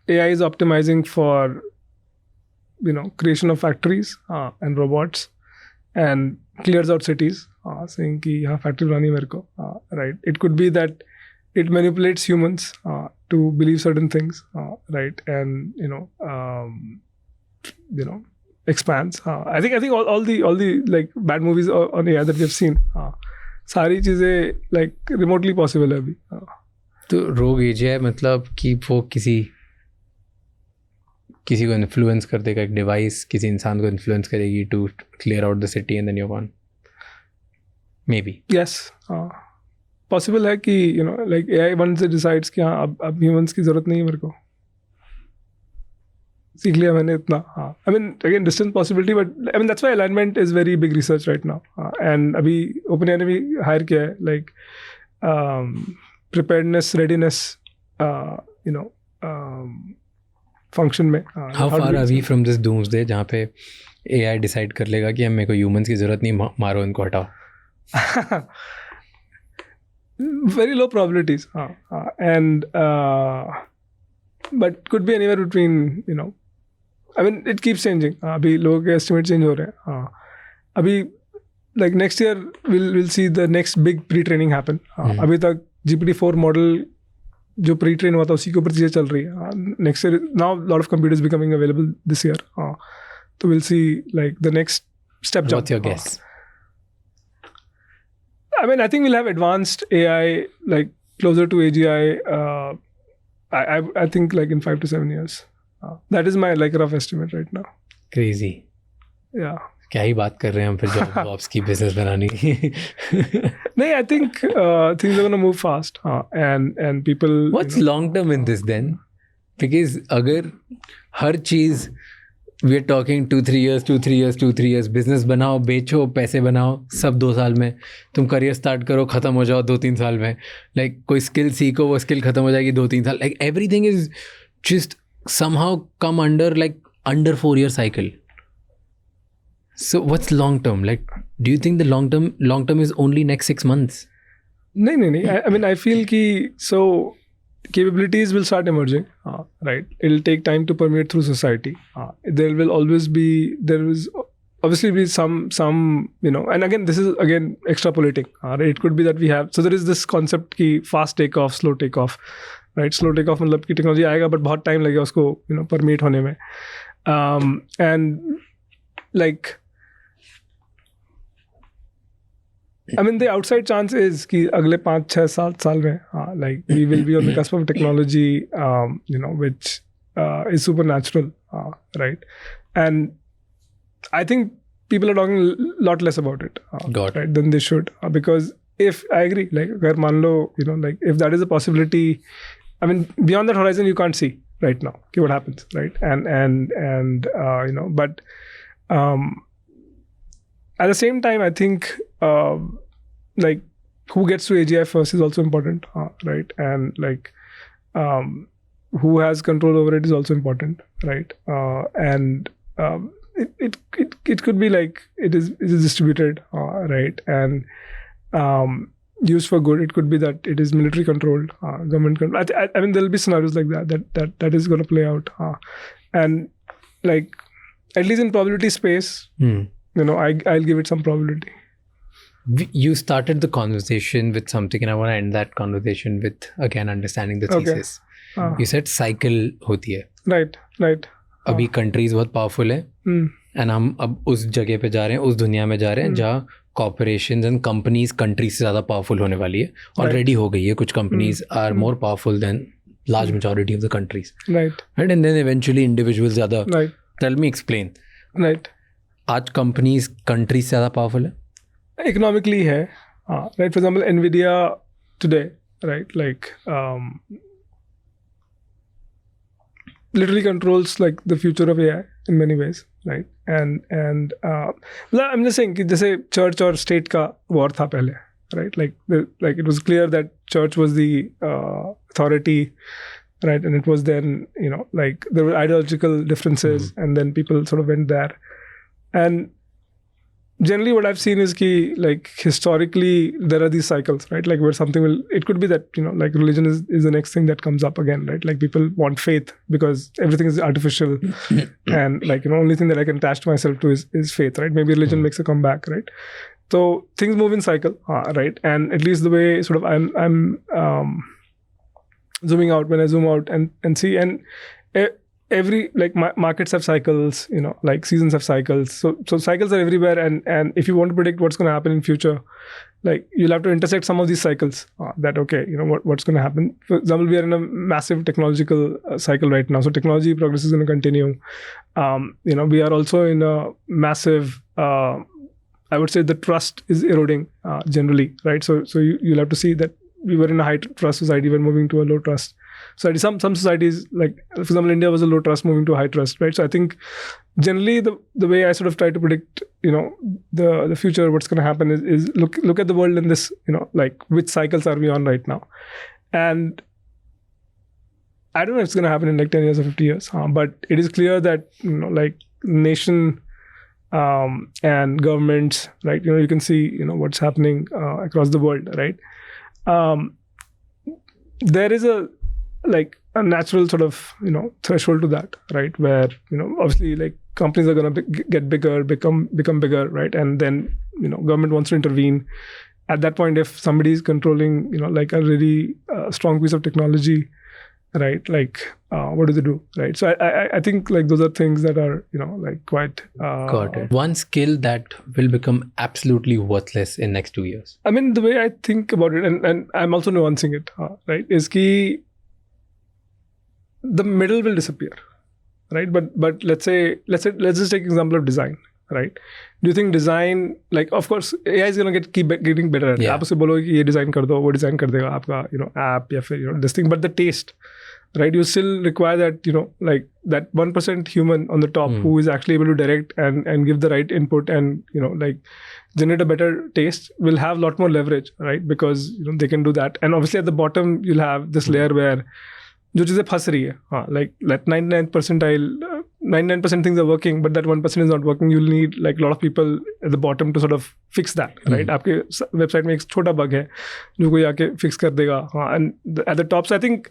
AI is optimizing for creation of factories and robots and clears out cities. Saying कि यहाँ factory बनानी है मेरे को, right? It could be that it manipulates humans to believe certain things, right? And expands. I think all the like bad movies on AI that we have seen, सारी चीजें like remotely possible है अभी. तो rogue AGI मतलब कि वो किसी को इन्फ्लुएंस कर देगा, एक डिवाइस किसी इंसान को इन्फ्लुएंस करेगी to clear out the city and then you're gone. Maybe. Yes. Possible है कि like AI once it decides कि हाँ अब humans की जरूरत नहीं है मेरे को, सीख लिया मैंने इतना. I mean again distant possibility, but I mean that's why alignment is very big research right now. And अभी OpenAI ने भी hire किया है like preparedness, readiness, function में. How far are we from this doomsday जहाँ पे AI decide कर लेगा कि मेरे को humans की जरूरत नहीं, मारो इनको हटाओ? Very low probabilities, and but could be anywhere between I mean it keeps changing. अभी लोगों के estimate change हो रहे हैं. अभी like next year we'll see the next big pre-training happen. अभी तक GPT-4 model जो pre-train हुआ था उसी के ऊपर चीजें चल रही है. Next year now a lot of computers becoming available this year. So we'll see like the next step jump. What's your guess? I mean, I think we'll have advanced AI like closer to AGI. I think like in 5 to 7 years. That is my like rough estimate right now. Crazy. Yeah. क्या ही बात कर रहे हैं हम फिर jobs की business बनाने की. नहीं, I think things are going to move fast. And people. What's long term in this then? Because अगर हर चीज we are talking 2-3 years business बनाओ, बेचो, पैसे बनाओ, सब 2 साल में. तुम करियर स्टार्ट करो, खत्म हो जाओ 2-3 साल में. लाइक कोई स्किल सीखो, वो स्किल खत्म हो जाएगी 2-3 साल. Like everything is just somehow come under 4 year cycle. So what's long term? Like, do you think the long term is only next 6 months? नहीं. I mean, I feel कि so capabilities will start emerging, right? It'll take time to permeate through society. There is obviously be some and again this is again extrapolating. It could be that we have, so there is this concept ki fast takeoff, slow takeoff, right? Slow takeoff मतलब कि technology आएगा but बहुत time लगेगा उसको permeate होने में, and like I mean, the outside chance is कि अगले 5-6-7 साल में like we will be on the cusp of technology, which is supernatural, right? And I think people are talking a lot less about it, right, than they should, because if I agree, like अगर मान लो, like if that is a possibility, I mean, beyond that horizon you can't see right now what happens, right? And but at the same time, I think like who gets to AGI first is also important, right? And like who has control over it is also important, right? And it could be like it is distributed, right? And used for good. It could be that it is military controlled, government controlled. I mean, there'll be scenarios like that is going to play out, and like at least in probability space, I'll give it some probability. You started the conversation with something, and I want to end that conversation with again understanding the thesis. You said cycle होती है. Right. अभी countries बहुत powerful है, and हम अब उस जगह पे जा रहे हैं, उस दुनिया में जा रहे हैं जहाँ corporations and companies countries से ज़्यादा powerful होने वाली है. Already हो गई है. कुछ companies are more powerful than large majority of the countries. Right. And then eventually individuals ज़्यादा. Right. Tell me, explain. Right. आज companies countries से ज़्यादा powerful है? Economically है, right? For example, Nvidia today, right? Like literally controls like the future of AI in many ways, right? And I'm just saying कि जैसे church और state का war था पहले, right? Like it was clear that church was the authority, right? And it was then, like there were ideological differences, and then people sort of went there. And generally what I've seen is ki, like historically there are these cycles, right? Like where something it could be that, like religion is the next thing that comes up again, right? Like people want faith because everything is artificial and like, only thing that I can attach to myself to is faith, right? Maybe religion makes a comeback, right? So things move in cycle, right? And at least the way sort of I'm zooming out, when I zoom out and see, and every like markets have cycles, like seasons have cycles, so cycles are everywhere, and if you want to predict what's going to happen in future, like you'll have to intersect some of these cycles, that okay, what's going to happen. For example, we are in a massive technological cycle right now, so technology progress is going to continue. We are also in a massive I would say the trust is eroding generally, right? So you'll have to see that we were in a high trust society, we're moving to a low trust society. Some societies, like for example India was a low trust moving to a high trust, right? So I think generally the way I sort of try to predict the future, what's going to happen is look at the world in this, like which cycles are we on right now. And I don't know if it's going to happen in like 10 years or 50 years, but it is clear that like nation and governments, right, you can see what's happening across the world, right? There is a natural sort of threshold to that, right, where obviously like companies are going to get bigger, become bigger, right? And then government wants to intervene. At that point, if somebody is controlling like a really strong piece of technology, right, like what do they do, right? So I think like those are things that are like quite got it. One skill that will become absolutely worthless in next 2 years. I mean, the way I think about it, and I'm also nuancing it, right, is ki the middle will disappear, right? But let's just take example of design, right? Do you think design, like of course AI is going to keep getting better at it. आप उसे बोलोगे कि ये design कर दो, वो design कर देगा आपका app या फिर this thing, but the taste, right? You still require that like that 1% human on the top who is actually able to direct and give the right input and like generate a better taste will have a lot more leverage, right? Because they can do that. And obviously at the bottom you'll have this layer where जो चीज़ें फंस रही है, like that 99th percentile 99% things are working, but that 1% is not working, you'll need like a lot of people at the bottom to sort of fix that, right? आपके website में एक छोटा bug है जो कोई आके fix कर देगा, and at the top, so I think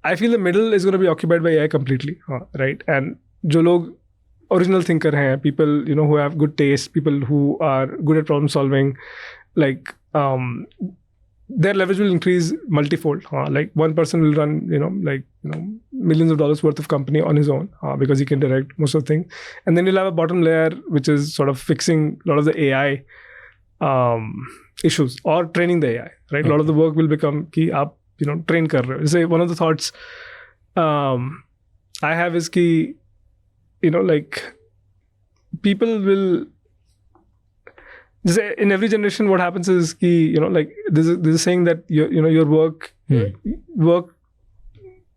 I feel the middle is going to be occupied by AI completely, right? And जो लोग original thinker हैं, people who have good taste, people who are good at problem solving, like their leverage will increase multifold. Like one person will run, millions of dollars worth of company on his own because he can direct most of the things. And then you'll have a bottom layer which is sort of fixing a lot of the AI issues or training the AI, right? Okay. A lot of the work will become ki aap, train kar rahe ho. Say one of the thoughts I have is ki, like people will. In every generation, what happens is ki, like this is saying that your work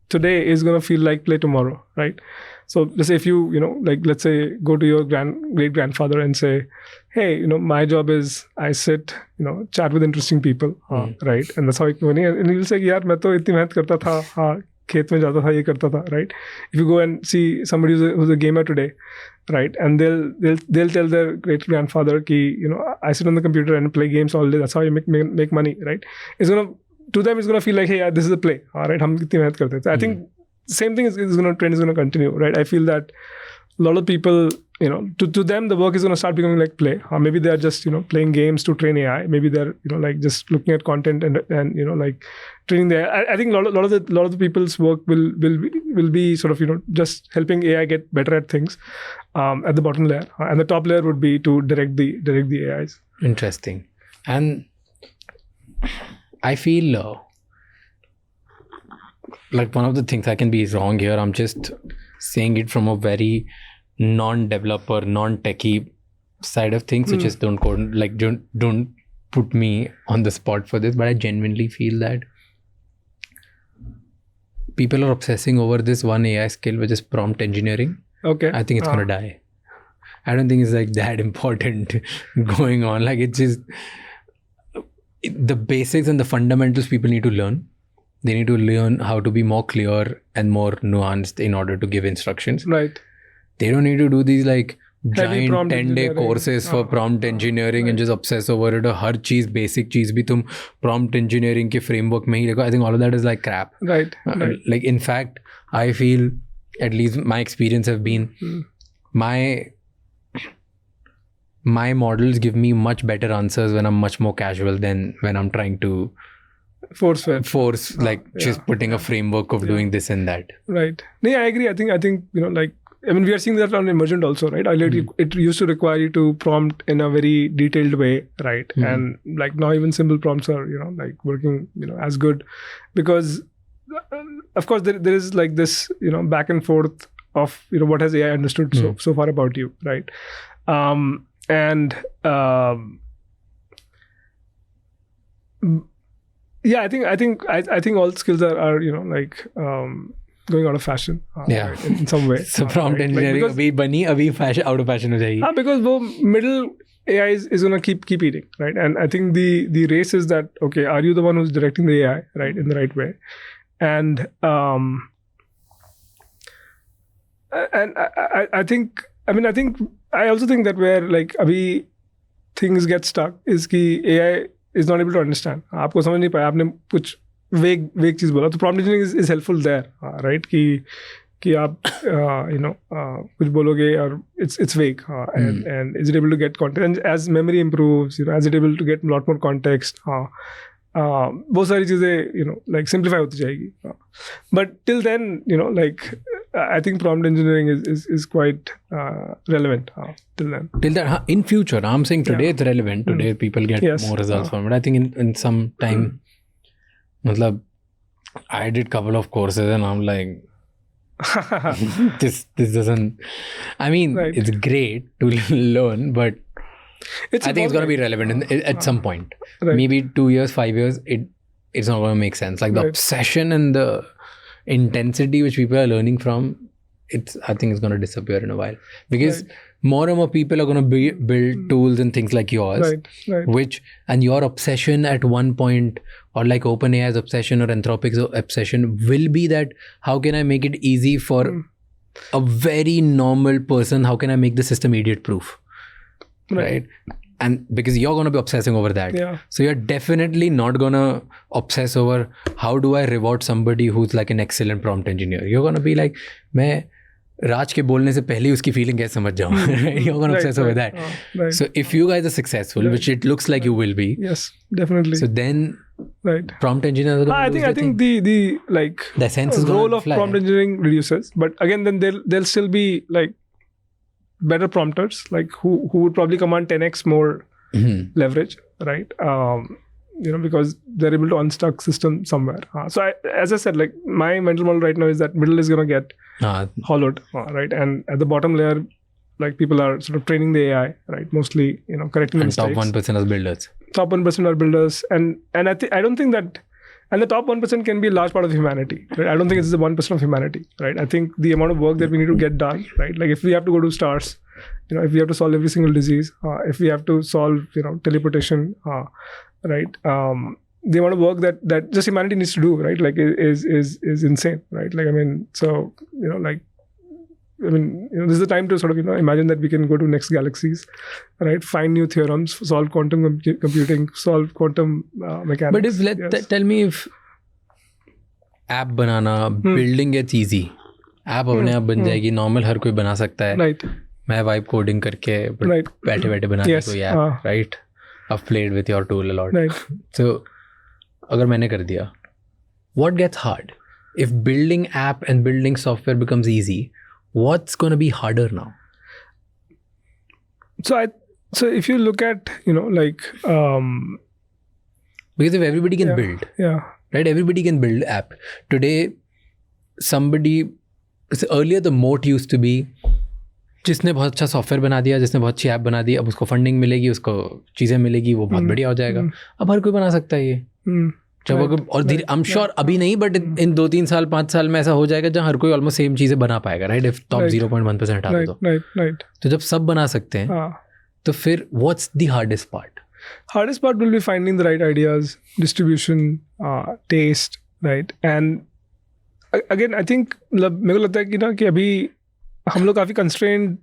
today is gonna feel like play tomorrow, right? So let's say if you let's say go to your great grandfather and say, hey, my job is I sit chat with interesting people, right? And that's how it money. And he'll say, yaar, main to itni mehnat karta tha, खेत में जाता था, ये करता था, right? If you go and see somebody who's a gamer today, right, and they'll tell their great grandfather ki I sit on the computer and play games all day, that's how you make money, right? To them it's gonna feel like, hey, yeah, this is a play, right? हम कितनी मेहनत करते हैं. So I think same thing trend is gonna continue, right? I feel that a lot of people, to them the work is gonna start becoming like play. Maybe they are just playing games to train AI. Maybe they're like just looking at content and like training the AI. I think a lot of the people's work will be sort of just helping AI get better at things at the bottom layer, and the top layer would be to direct the AIs. Interesting. And I feel like one of the things I can be wrong here. I'm just saying it from a very non-developer, non-techie side of things, which is don't put me on the spot for this, but I genuinely feel that people are obsessing over this one AI skill, which is prompt engineering. Okay. I think it's gonna die. I don't think it's like that important going on. Like it's just the basics and the fundamentals people need to learn. They need to learn how to be more clear and more nuanced in order to give instructions. Right. They don't need to do these like heavy giant 10-day courses for prompt engineering and just obsess over it. Har cheez, basic cheez bhi tum prompt engineering ke framework mein hi dekho. I think all of that is like crap. Right. Like in fact, I feel, at least my experience have been, my models give me much better answers when I'm much more casual than when I'm trying to force just putting a framework of doing this and that. Right. No, I agree. I think we are seeing that on Emergent also, right? It used to require you to prompt in a very detailed way, right? And like now even simple prompts are, like working, as good, because of course there is like this, back and forth of, what has AI understood so far about you, right? Yeah, I think all skills are going out of fashion. Right, in some way. So prompt engineering abhi fashion out of fashion ho jayegi. Because the middle AI is going to keep eating, right? And I think the race is that, okay, are you the one who's directing the AI, right, in the right way? And I also think that where like abhi things get stuck is ki AI is not able to understand. आपको समझ नहीं पाया, आपने कुछ vague चीज बोला, तो prompt engineering is helpful there, right? कि आप कुछ बोलोगे और it's vague, and is it able to get context? And as memory improves, as it able to get a lot more context, बहुत सारी चीजें like simplify होती जाएगी. But till then, like I think prompt engineering is quite relevant till then. In future, I'm saying today it's relevant. Today people get more results from it. I think in some time, I did couple of courses and I'm like, this doesn't. I mean, it's great to learn, but I think it's going to be relevant at some point. Right. Maybe 2 years, 5 years, it's not going to make sense. Like the obsession and the intensity which people are learning from, I think it's going to disappear in a while. Because more and more people are going to build tools and things like yours. Right. And your obsession at one point, or like OpenAI's obsession or Anthropic's obsession will be that how can I make it easy for a very normal person, how can I make the system idiot proof? Right? And because you're going to be obsessing over that. Yeah. So you're definitely not going to obsess over how do I reward somebody who's like an excellent prompt engineer. You're going to be like, मैं राज के बोलने से पहले उसकी feeling कैसे समझ जाऊँ. You're going to obsess over that. Right. So if you guys are successful, which it looks like you will be. Yes, definitely. So then prompt engineers are going to I think the like the sense is role of prompt engineering reduces, but again then there'll still be like better prompters, like who would probably command 10x more leverage, right? Because they're able to unstuck system somewhere. So as I said, like my mental model right now is that middle is going to get hollowed, right? And at the bottom layer, like people are sort of training the AI, right? Mostly, correcting the mistakes. Top 1% are builders. Top 1% are builders, and I don't think that. And the top 1% can be a large part of humanity, right? I don't think it's the 1% of humanity, right? I think the amount of work that we need to get done, right? Like if we have to go to stars, if we have to solve every single disease, if we have to solve, teleportation, right? The amount of work that just humanity needs to do, right? Like is insane, right? Like, this is the time to sort of, imagine that we can go to next galaxies, right? Find new theorems, solve quantum computing, solve quantum mechanics. But if tell me if app banana, building gets easy, app अपने आप बन जाएगी, normal हर कोई बना सकता है. Right. मैं vibe coding करके बैठे बना कोई app, right? I've played with your tool a lot. Right. So अगर मैंने कर दिया, what gets hard? If building app and building software becomes easy, what's going to be harder now? So if you look at, because if everybody can build, right? Everybody can build app. Today, earlier the moat used to be, जिसने बहुत अच्छा software बना दिया, जिसने बहुत अच्छी app बना दी, अब उसको फंडिंग मिलेगी, उसको चीज़ें मिलेगी, वो बहुत बढ़िया हो जाएगा. अब हर कोई बना सकता है ये. जब और आई एम श्योर अभी नहीं, बट इन 2-3 साल 5 साल में ऐसा हो जाएगा जहाँ हर कोई ऑलमोस्ट सेम चीज़ें बना पाएगा, राइट? इफ टॉप 0.1% हटा दो तो जब सब बना सकते हैं तो फिर what's the hardest part? Hardest part will be finding the right ideas, distribution, taste, right? And again, I think मेरे को लगता है कि अभी हम लोग काफ़ी constrained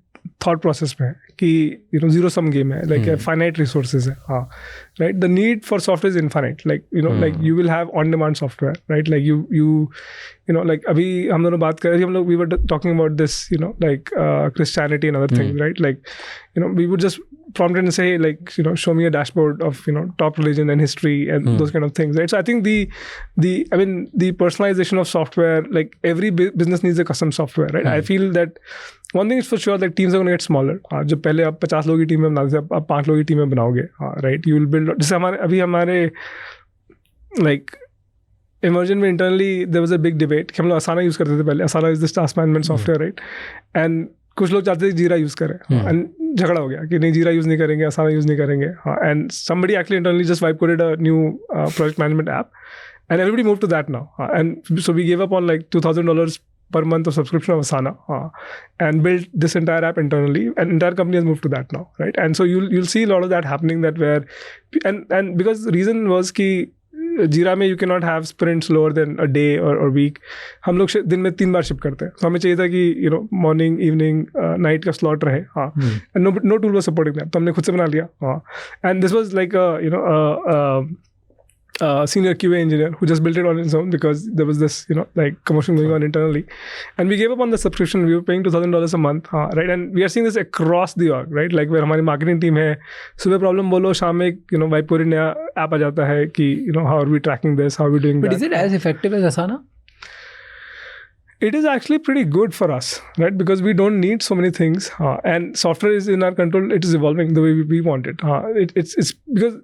thought process में है कि zero sum game है, like finite resources है, right? The need for software is infinite, like like you will have on demand software, right? Like you like अभी हम दोनों बात कर रहे थे, we were talking about this, like Christianity and other things, right? Like we would just prompt and say, like, show me a dashboard of top religion and history and those kind of things, right? So I think the personalization of software, like every business needs a custom software, right? I feel that one thing is for sure that teams are going to get smaller. जब पहले आप 50 लोगों की team में बनाते थे, आप 5 लोगों की टीम में बनाओगे, right? You will build. जैसे हमारे like Emergent में internally there was a big debate कि हम लोग Asana यूज़ करते थे पहले. Asana is this task management software, right? And कुछ लोग चाहते थे जीरा यूज़ करें, and झगड़ा हो गया कि नहीं, जीरा यूज़ नहीं करेंगे, Asana यूज़ नहीं करेंगे. And somebody actually internally just vibe coded a new project management app, and everybody moved to that now. And so we gave up on like $2,000 per month of subscription of Asana, and built this entire app internally, and entire company has moved to that now, right? And so you'll see a lot of that happening, that where and because the reason was कि जीरा में you cannot have sprints lower than a day or week. हम लोग दिन में 3 बार ship करते हैं, तो हमें चाहिए था कि morning, evening, night का slot रहे, and no tool was supporting that, तो हमने खुद से बना लिया, and this was like senior QA engineer who just built it on his own because there was this like commotion going on internally, and we gave up on the subscription. We were paying $2,000 a month, right? And we are seeing this across the org, right? Like where हमारी marketing team है, सुबह problem बोलो, शाम में vibe पूरी नया app आ जाता है कि how are we tracking this, how are we doing that. But is it as effective as Asana? It is actually pretty good for us, right? Because we don't need so many things, and software is in our control. It is evolving the way we want it. It's because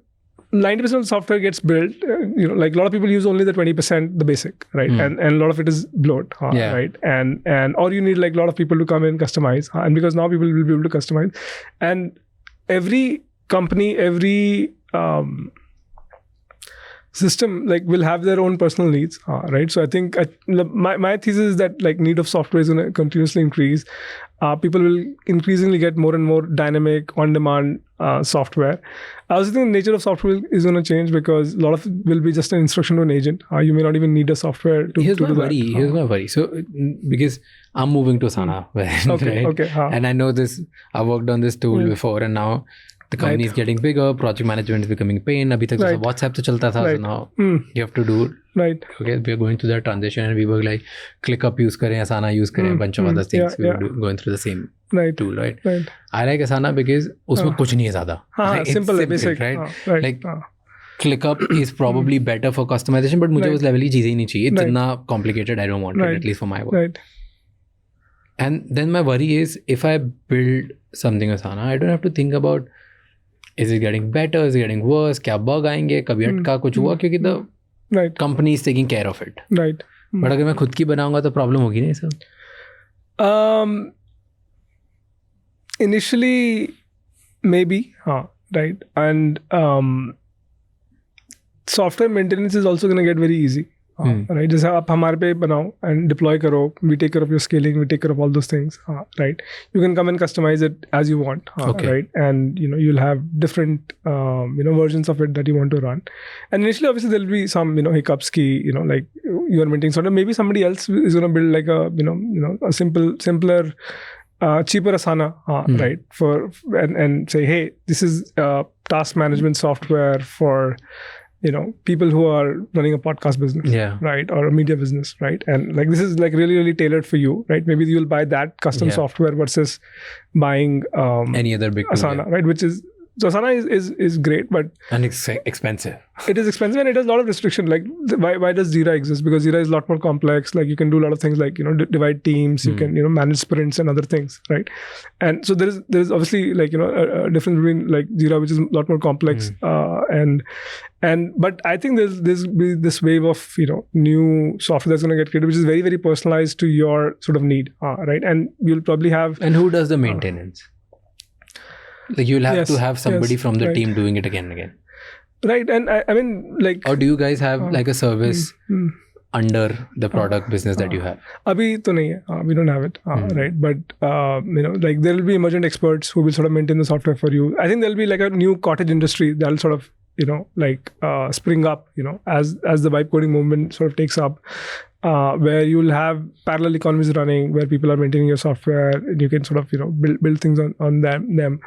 90% of software gets built, like a lot of people use only the 20%, the basic, right? And a lot of it is bloat, right? And or you need like a lot of people to come in, customize, and because now people will be able to customize, and every company, every system like will have their own personal needs, right? So I think my thesis is that like need of software is going to continuously increase. People will increasingly get more and more dynamic, on-demand software. I also think the nature of software is going to change because a lot of it will be just an instruction to an agent. You may not even need a software to Here's do my worry. that. Here's my worry. So because I'm moving to Asana, right? And I know this. I worked on this tool before, and now the company is getting bigger. Project management is becoming pain. Abhi tak WhatsApp to chalta tha, so now you have to do. Right. Okay, we are going through that transition, and we were like, ClickUp use kare, Asana use kare, a bunch of other things. We were going through the same tool, right? I like Asana because उसमें कुछ नहीं है ज़्यादा. It's simple, basic, right? Like ClickUp is probably better for customization, but मुझे उस level की चीज़ें ही नहीं चाहिए. It's इतना complicated. I don't want it, at least for my work. Right. And then my worry is if I build something Asana, I don't have to think about is it getting better, is it getting worse, क्या bug आएंगे, कभी अटका कुछ हुआ, क्योंकि the company is taking care of it. Right. But अगर मैं खुद की बनाऊंगा तो problem होगी नहीं सब. Initially, maybe, right. And software maintenance is also going to get very easy. Right, जैसे आप हमारे पे बनाओ and deploy करो, we take care of your scaling, we take care of all those things, right? You can come and customize it as you want, right? And you'll have different versions of it that you want to run. And initially, obviously, there'll be some hiccups. Like you are maintaining sort of maybe somebody else is going to build like a a simpler, cheaper Asana, right? And say, hey, this is task management software for people who are running a podcast business, right? Or a media business, right? And like, this is like really, really tailored for you, right? Maybe you'll buy that custom software versus buying any other big Asana, right? Which is, so Asana is great, but... And it's expensive. It is expensive and it has a lot of restriction. Like, why does Jira exist? Because Jira is a lot more complex. Like, you can do a lot of things like, divide teams, you can, manage sprints and other things, right? And so there is obviously like, a difference between like Jira, which is a lot more complex, but I think there's this wave of, new software that's going to get created, which is very, very personalized to your sort of need, right? And you'll probably have... And who does the maintenance? Like you'll have to have somebody from the team doing it again and again. Right. And I mean, like... Or do you guys have like a service under the product business that you have? Abhi to nahi hai. We don't have it. Right. But, like there will be emergent experts who will sort of maintain the software for you. I think there'll be like a new cottage industry that'll sort of, spring up, as the vibe coding movement sort of takes up. Where you'll have parallel economies running, where people are maintaining your software, and you can sort of build things on them.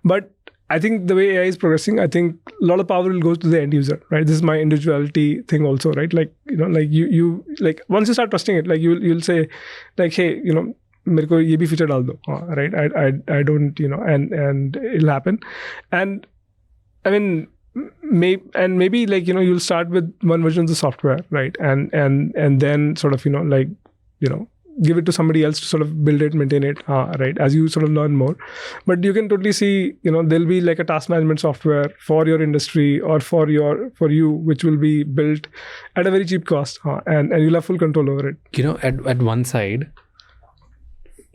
But I think the way AI is progressing, I think a lot of power will go to the end user, right? This is my individuality thing also, right? Like like you like once you start trusting it, like you'll say, like, hey, मेरे को ये भी feature डाल दो, right? I don't, and it'll happen, and I mean. Maybe like you'll start with one version of the software, right, and then sort of give it to somebody else to sort of build it, maintain it, right, as you sort of learn more. But you can totally see there'll be like a task management software for your industry or for you, which will be built at a very cheap cost, and you'll have full control over it. At one side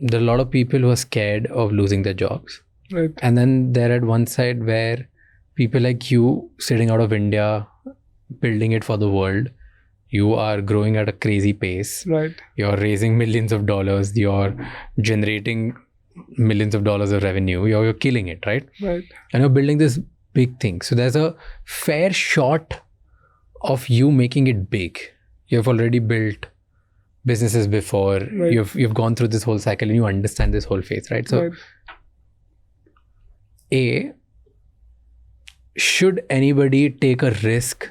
there are a lot of people who are scared of losing their jobs, right, and then they're at one side where people like you sitting out of India, building it for the world, you are growing at a crazy pace. Right. You're raising millions of dollars. You're generating millions of dollars of revenue. You're killing it, right? Right. And you're building this big thing. So there's a fair shot of you making it big. You've already built businesses before. Right. You've gone through this whole cycle and you understand this whole phase, right? So, should anybody take a risk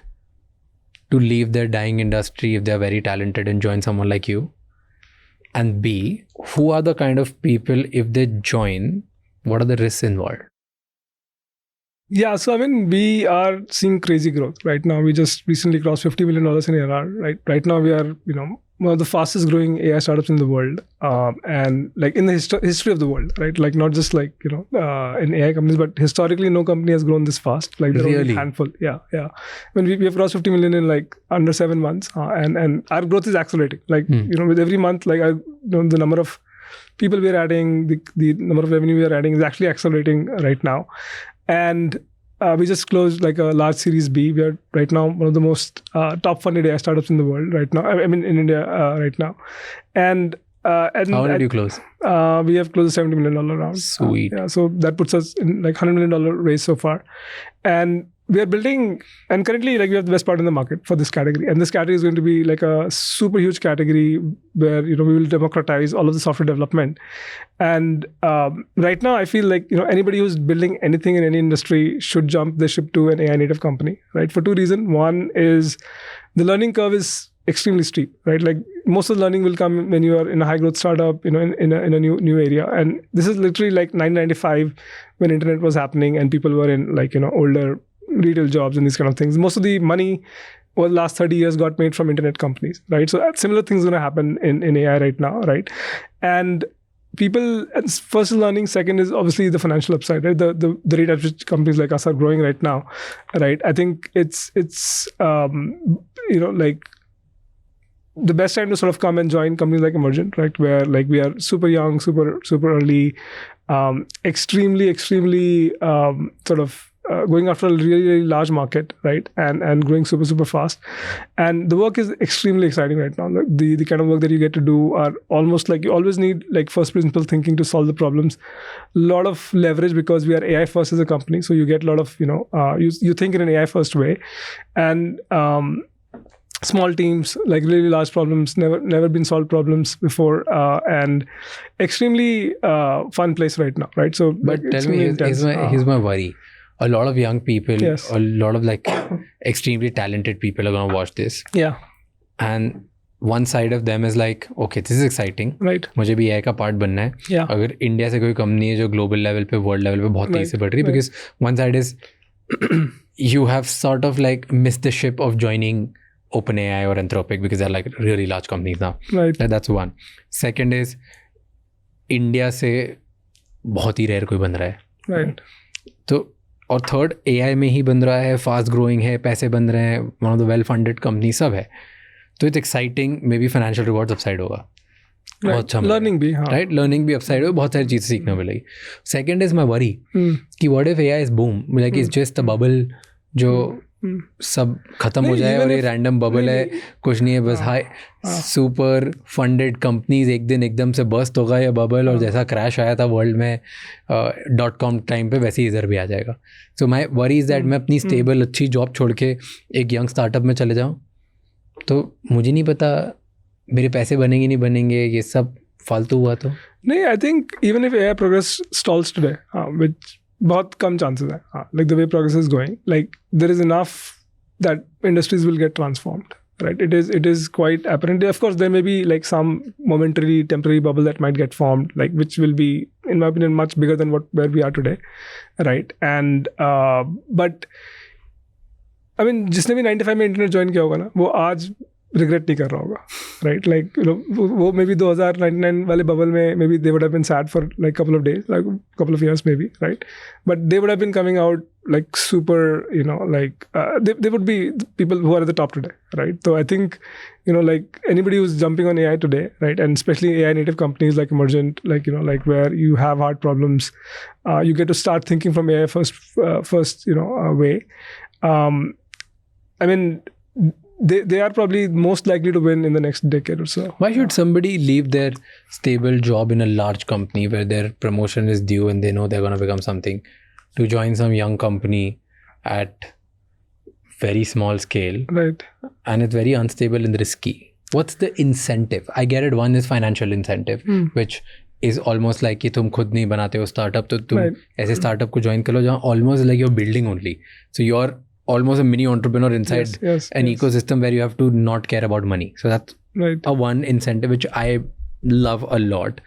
to leave their dying industry if they're very talented and join someone like you? And B, who are the kind of people, if they join, what are the risks involved? Yeah, so I mean, we are seeing crazy growth right now. We just recently crossed $50 million in ARR. Right now we are, one of the fastest growing AI startups in the world, and like in the history of the world, right? Like not just like in AI companies, but historically no company has grown this fast. Like there are only a handful. Yeah. When we have crossed 50 million in like under 7 months, and our growth is accelerating. Like with every month, like the number of people we are adding, the number of revenue we are adding is actually accelerating right now. And we just closed like a large Series B. We are right now one of the most top funded AI startups in the world right now. I mean, in India right now. And how did you close? We have closed a $70 million round. Sweet. Yeah, so that puts us in like $100 million raise so far. And we are building, and currently like we have the best part in the market for this category. And this category is going to be like a super huge category where, we will democratize all of the software development. And right now I feel like, anybody who's building anything in any industry should jump the ship to an AI native company, right? For two reasons. One is the learning curve is extremely steep, right? Like most of the learning will come when you are in a high growth startup, in a new area. And this is literally like 1995 when internet was happening and people were in like, older retail jobs and these kind of things. Most of the money over the last 30 years got made from internet companies, right? So similar things going to happen in AI right now, right? And people, first is learning, second is obviously the financial upside, right? The rate at which companies like us are growing right now, right? I think it's like the best time to sort of come and join companies like Emergent, right? Where like we are super young, super early, extremely sort of going after a really large market, right? And growing super fast. And the work is extremely exciting right now. Like the kind of work that you get to do are almost like you always need like first principle thinking to solve the problems. A lot of leverage because we are AI first as a company. So you get a lot of, you think in an AI first way. And small teams, like really large problems, never been solved problems before, and extremely fun place right now, right? So, but tell me, here's my worry. A lot of young people, yes. A lot of like extremely talented people are going to watch this. Yeah. And one side of them is like, okay, this is exciting. Right. मुझे भी AI का part बनना है. Yeah. अगर India से कोई company है जो ग्लोबल लेवल पे, वर्ल्ड लेवल पे बहुत तेजी से बढ़ रही है, because one side is you have sort of like missed the ship of joining OpenAI or Anthropic because they're like really large companies now. Right. That's one. Second is India से बहुत ही rare कोई बन रहा है. Right. तो और third AI में ही बन रहा है, फास्ट ग्रोइंग है, पैसे बन रहे हैं, one of the well funded company सब है. तो it's exciting, may be financial rewards upside होगा. बहुत अच्छा लर्निंग भी, हाँ, राइट, लर्निंग भी अपसाइड होगा, बहुत सारी चीज़ें सीखने मिलेगी. सेकंड इज माय वरी कि what if AI is boom, like it's just a bubble जो सब खत्म हो जाए और ये रैंडम बबल है, कुछ नहीं है, बस हाई सुपर फंडेड कंपनीज एक दिन एकदम से बस्ट होगा ये बबल, और जैसा क्रैश आया था वर्ल्ड में .com टाइम पे वैसे ही इधर भी आ जाएगा. सो माई वरी इज़ दैट मैं अपनी स्टेबल अच्छी जॉब छोड़ के एक यंग स्टार्टअप में चले जाऊँ तो मुझे नहीं पता मेरे पैसे बनेंगे नहीं बनेंगे, ये सब फालतू हुआ तो नहीं. I think even if AI progress stalls today, which बहुत कम चांसेस है, like the way progress is going, like there is enough that industries will get transformed, right? It is quite apparent. Of course there may be like some momentary temporary bubble that might get formed, like which will be in my opinion much bigger than where we are today, right? And but I mean जिसने भी 95 में internet join किया होगा ना, वो आज regret नहीं कर रहा होगा, राइट? लाइक वो मे बी 2099 वाले बबल में maybe they would have been sad for like couple of days, like couple of years maybe, right? But they would have been coming out like super, like they would be people who are at the top today, right? So I think, like anybody who's jumping on AI today, right, and especially AI native companies like Emergent, like like where you have hard problems, you get to start thinking from AI first way. I mean, they are probably most likely to win in the next decade or so. Why should somebody leave their stable job in a large company where their promotion is due and they know they're going to become something, to join some young company at very small scale, right? And it's very unstable and risky. What's the incentive? I get it. One is financial incentive, which is almost like कि तुम खुद नहीं बनाते हो startup, तो तुम ऐसे startup को join कर लो जहाँ almost like you're building only. So you're almost a mini entrepreneur inside an ecosystem where you have to not care about money. So that's a one incentive which I love a lot.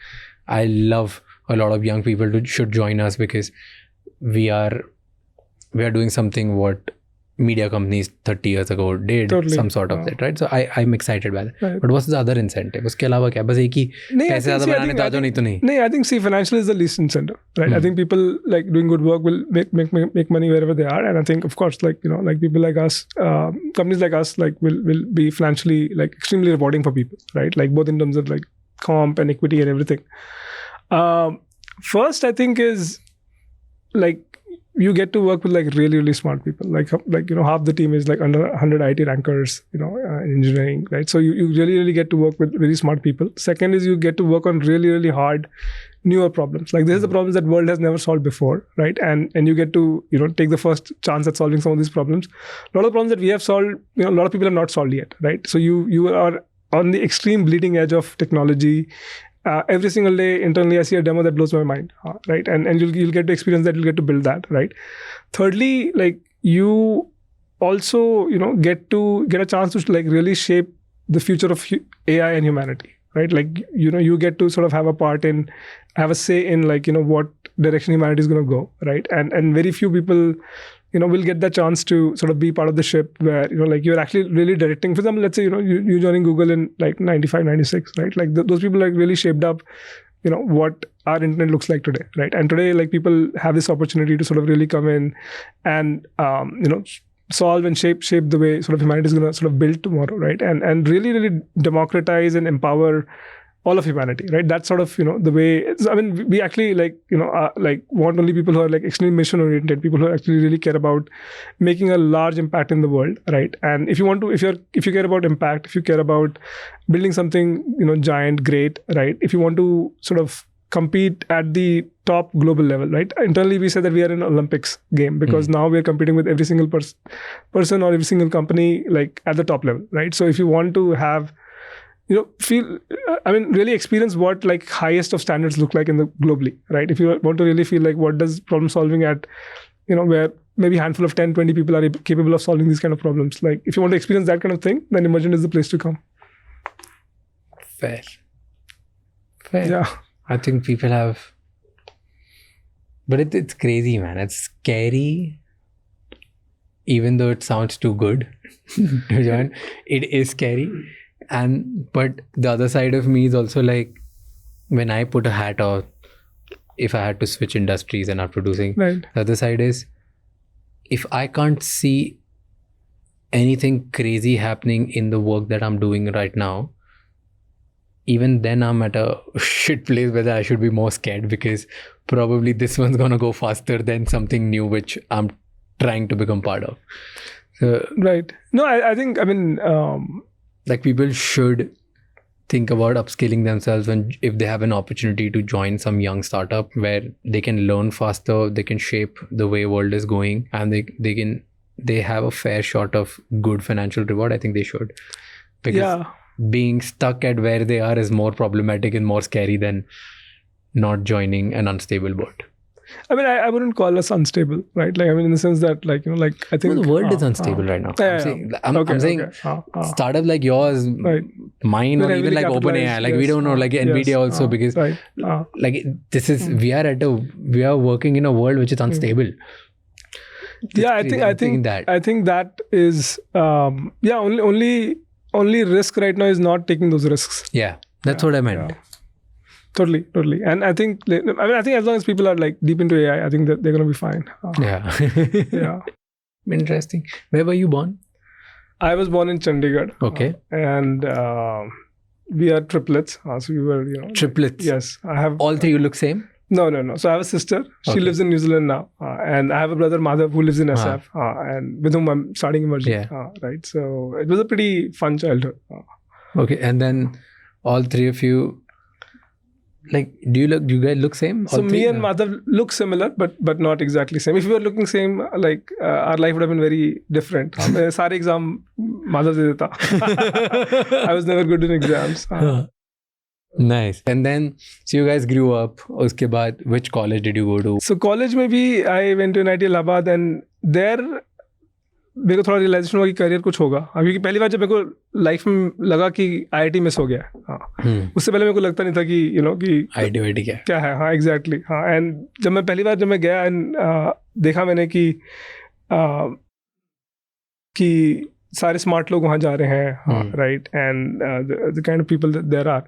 I love a lot of young people should join us because we are doing something what media companies 30 years ago did, some sort of that, right? So I'm excited by that. Right. But what's the other incentive? उसके अलावा क्या? बस एक ही पैसे ज़्यादा बनाने तो आ जाओ, नहीं तो नहीं. नहीं, I think financial is the least incentive, right? I think people like doing good work will make money wherever they are, and I think of course like like people like us, companies like us like will be financially like extremely rewarding for people, right? Like both in terms of like comp and equity and everything. First I think is like you get to work with like really, really smart people. Like half the team is like under 100 IT rankers, in engineering, right? So you really, really get to work with really smart people. Second is you get to work on really, really hard, newer problems. Like this is the problems that world has never solved before, right? And you get to, take the first chance at solving some of these problems. A lot of problems that we have solved, a lot of people have not solved yet, right? So you are on the extreme bleeding edge of technology. Every single day internally I see a demo that blows my mind, right? And you'll get to experience that, you'll get to build that, right? Thirdly, like you also, get a chance to like really shape the future of AI and humanity, right? Like, you get to sort of have a say in like, what direction humanity is going to go, right? And very few people, will get the chance to sort of be part of the ship where, like you're actually really directing. For example, let's say, you joining Google in like 95, 96, right? Like those people like really shaped up, what our internet looks like today, right? And today, like people have this opportunity to sort of really come in and, solve and shape the way sort of humanity is going to sort of build tomorrow, right? And really, really democratize and empower all of humanity, right? That's sort of, the way, we actually like, like want only people who are like extremely mission oriented, people who actually really care about making a large impact in the world, right? And if you care about impact, if you care about building something, giant, great, right? If you want to sort of compete at the top global level, right? Internally, we say that we are in an Olympics game because now we are competing with every single person or every single company, like at the top level, right? So if you want to have, really experience what like highest of standards look like in the globally, right? If you want to really feel like what does problem solving at, where maybe a handful of 10, 20 people are capable of solving these kind of problems. Like if you want to experience that kind of thing, then Emergent is the place to come. Fair. Yeah. I think people have, but it's crazy, man. It's scary, even though it sounds too good to join. It is scary. But the other side of me is also like, when I put a hat on, if I had to switch industries and are producing, right. The other side is, if I can't see anything crazy happening in the work that I'm doing right now, even then I'm at a shit place where I should be more scared, because probably this one's gonna go faster than something new which I'm trying to become part of. So, right. No, I think, like people should think about upskilling themselves if they have an opportunity to join some young startup where they can learn faster, they can shape the way world is going, and they have a fair shot of good financial reward. I think they should, because being stuck at where they are is more problematic and more scary than not joining an unstable boat. I wouldn't call us unstable, right? Like, in the sense that, like, I think... No, the world is unstable right now. I'm saying startup like yours, right. mine, or even like OpenAI, like we don't know, like NVIDIA also, because like this is, we are working in a world which is unstable. I think that is, only risk right now is not taking those risks. Yeah, that's what I meant. Yeah. Totally. And I think as long as people are like deep into AI, I think that they're going to be fine. Yeah. Interesting. Where were you born? I was born in Chandigarh. Okay. And we are triplets. So we were, Triplets? Yes. I have... All three you look same? No. So I have a sister. She lives in New Zealand now. And I have a brother, Madhav, who lives in SF. And with whom I'm starting Emergent. Yeah. Right. So it was a pretty fun childhood. Okay. And then all three of you... Like, do you guys look same? So me and Madhav look similar, but not exactly same. If we were looking same, like our life would have been very different. Sare exam Madhav de deta. I was never good in exams. Nice. And then, so you guys grew up. Uske baad, which college did you go to? So college maybe I went to NIT Allahabad, and there मेरे को थोड़ा realisation हुआ कि career कुछ होगा, क्योंकि पहली बार जब मेरे को लाइफ में लगा कि IIT मिस हो गया, उससे पहले मेरे को लगता नहीं था कि कि IIT क्या है. हाँ, एग्जैक्टली. हाँ, एंड जब मैं पहली बार जब मैं गया एंड देखा मैंने कि सारे स्मार्ट लोग वहाँ जा रहे हैं, right, and the kind of people there are,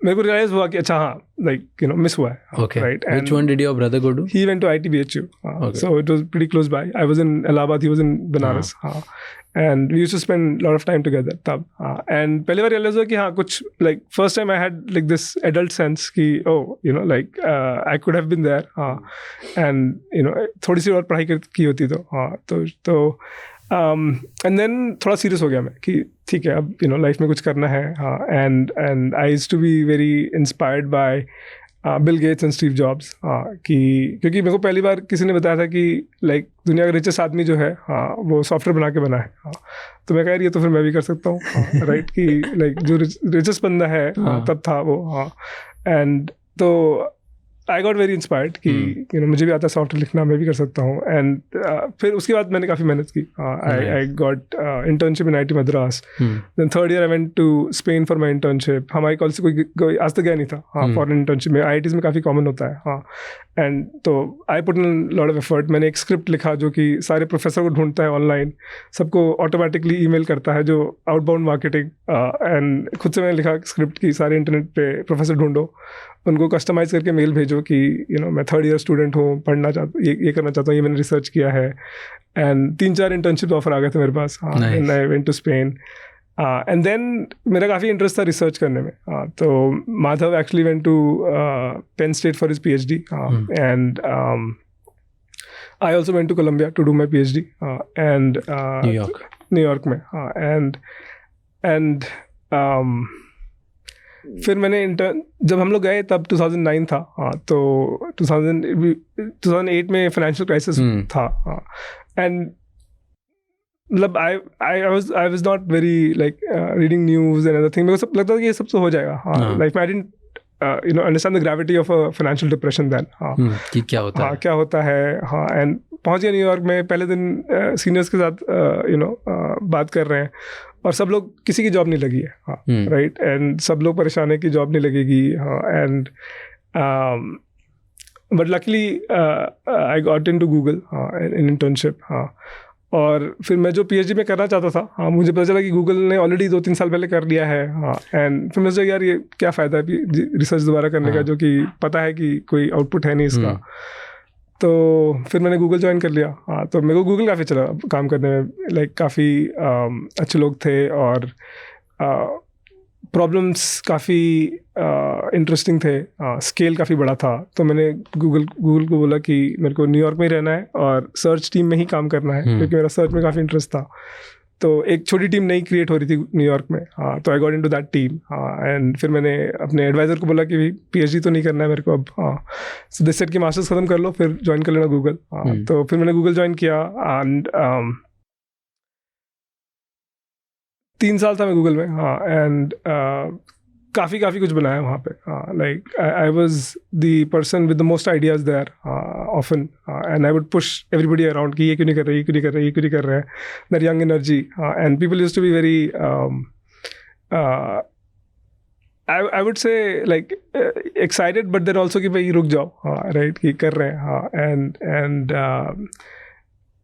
मेरे को रियलाइज हुआ कि अच्छा हाँ लाइक मिस हुआ है. Okay. Right. Which one did your brother go to? He went to ITBHU. Okay. So it was pretty close by. I was in Allahabad, he was in Banaras. And we used to spend a lot of time together तब. And पहली बार realize हुआ कि हाँ कुछ like first time I had like this adult sense कि like I could have been there. And थोड़ी सी और पढ़ाई की होती तो and then थोड़ा serious हो गया मैं कि ठीक है अब लाइफ में कुछ करना है. And I used to be very inspired by Bill Gates and Steve jobs. क्योंकि मेरे को पहली बार किसी ने बताया था कि लाइक दुनिया का रिचेस्ट आदमी जो है वो सॉफ्टवेयर बना के बना है. तो मैं कह रही है तो फिर मैं भी कर सकता हूँ. राइट कि लाइक जो रिचेस्ट बंदा है तब था वो. एंड तो आई गॉट वेरी इंस्पायर्ड कि मुझे भी आता है सॉफ्टवेयर लिखना, मैं भी कर सकता हूँ. एंड फिर उसके बाद मैंने काफ़ी मेहनत की. I got internship in IT Madras. Then third year I went to Spain for my internship. हमारे कॉलेज से कोई आज तक गया नहीं था फॉरेन इंटर्नशिप में. IITs में काफ़ी कॉमन होता है. एंड तो I put in lot of effort. मैंने एक स्क्रिप्ट लिखा जो कि सारे प्रोफेसर को ढूंढता है ऑनलाइन, सबको ऑटोमेटिकली ईमेल करता है जो आउटबाउंड मार्केटिंग. एंड खुद से मैंने लिखा स्क्रिप्ट की सारे इंटरनेट पे प्रोफेसर ढूंढो, उनको कस्टमाइज़ करके मेल भेजो कि मैं थर्ड ईयर स्टूडेंट हूँ, पढ़ना चाहता ये करना चाहता हूँ, ये मैंने रिसर्च किया है. एंड 3-4 इंटर्नशिप ऑफर आ गए थे मेरे पास. And I went to Spain. And then मेरा काफ़ी इंटरेस्ट था रिसर्च करने में. तो Madhav actually went to Penn State for his PhD. And I also went to Columbia to do my PhD. And New York में. एंड फिर मैंने जब हम लोग गए तब 2009 था. तो 2008 में फाइनेंशियल क्राइसिस था. एंड मतलब I was not very like reading news and other thing. मेरे को सब लगता था कि ये सब तो हो जाएगा. Like I didn't understand the gravity of a financial depression then. कि क्या होता है. क्या होता है. एंड पहुंच गया न्यूयॉर्क में. पहले दिन सीनियर्स के साथ बात कर रहे हैं और सब लोग किसी की जॉब नहीं लगी है. राइट. एंड सब लोग परेशान है कि जॉब नहीं लगेगी. And but luckily I got into Google in internship. और फिर मैं जो PhD में करना चाहता था मुझे पता चला कि गूगल ने ऑलरेडी 2-3 साल पहले कर लिया है. एंड फिर मैं सोचा यार ये क्या फ़ायदा है रिसर्च दोबारा करने का जो कि पता है कि कोई आउटपुट है नहीं इसका. तो फिर मैंने गूगल ज्वाइन कर लिया. तो मेरे को गूगल काफ़ी चला काम करने में. लाइक काफ़ी अच्छे लोग थे और प्रॉब्लम्स काफ़ी इंटरेस्टिंग थे. स्केल काफ़ी बड़ा था. तो मैंने गूगल को बोला कि मेरे को न्यूयॉर्क में ही रहना है और सर्च टीम में ही काम करना है क्योंकि मेरा सर्च में काफ़ी इंटरेस्ट था. तो एक छोटी टीम नई क्रिएट हो रही थी न्यूयॉर्क में. तो I got into that team. And फिर मैंने अपने एडवाइज़र को बोला कि PhD तो नहीं करना है मेरे को अब. सो दे सेड कि मास्टर्स ख़त्म कर लो फिर ज्वाइन कर लेना गूगल. तो फिर मैंने गूगल ज्वाइन किया. एंड 3 साल था मैं गूगल में. एंड काफ़ी कुछ बनाया वहाँ पे. Like I was the person with the most ideas there often. And I would push everybody around कि ये क्यों नहीं कर रहे, ये क्यों नहीं कर रहे, ये क्यों नहीं कर रहे हैं. That young energy. And people used to be very I would say like excited but there also कि भाई रुक जाओ. राइट कि कर रहे हैं.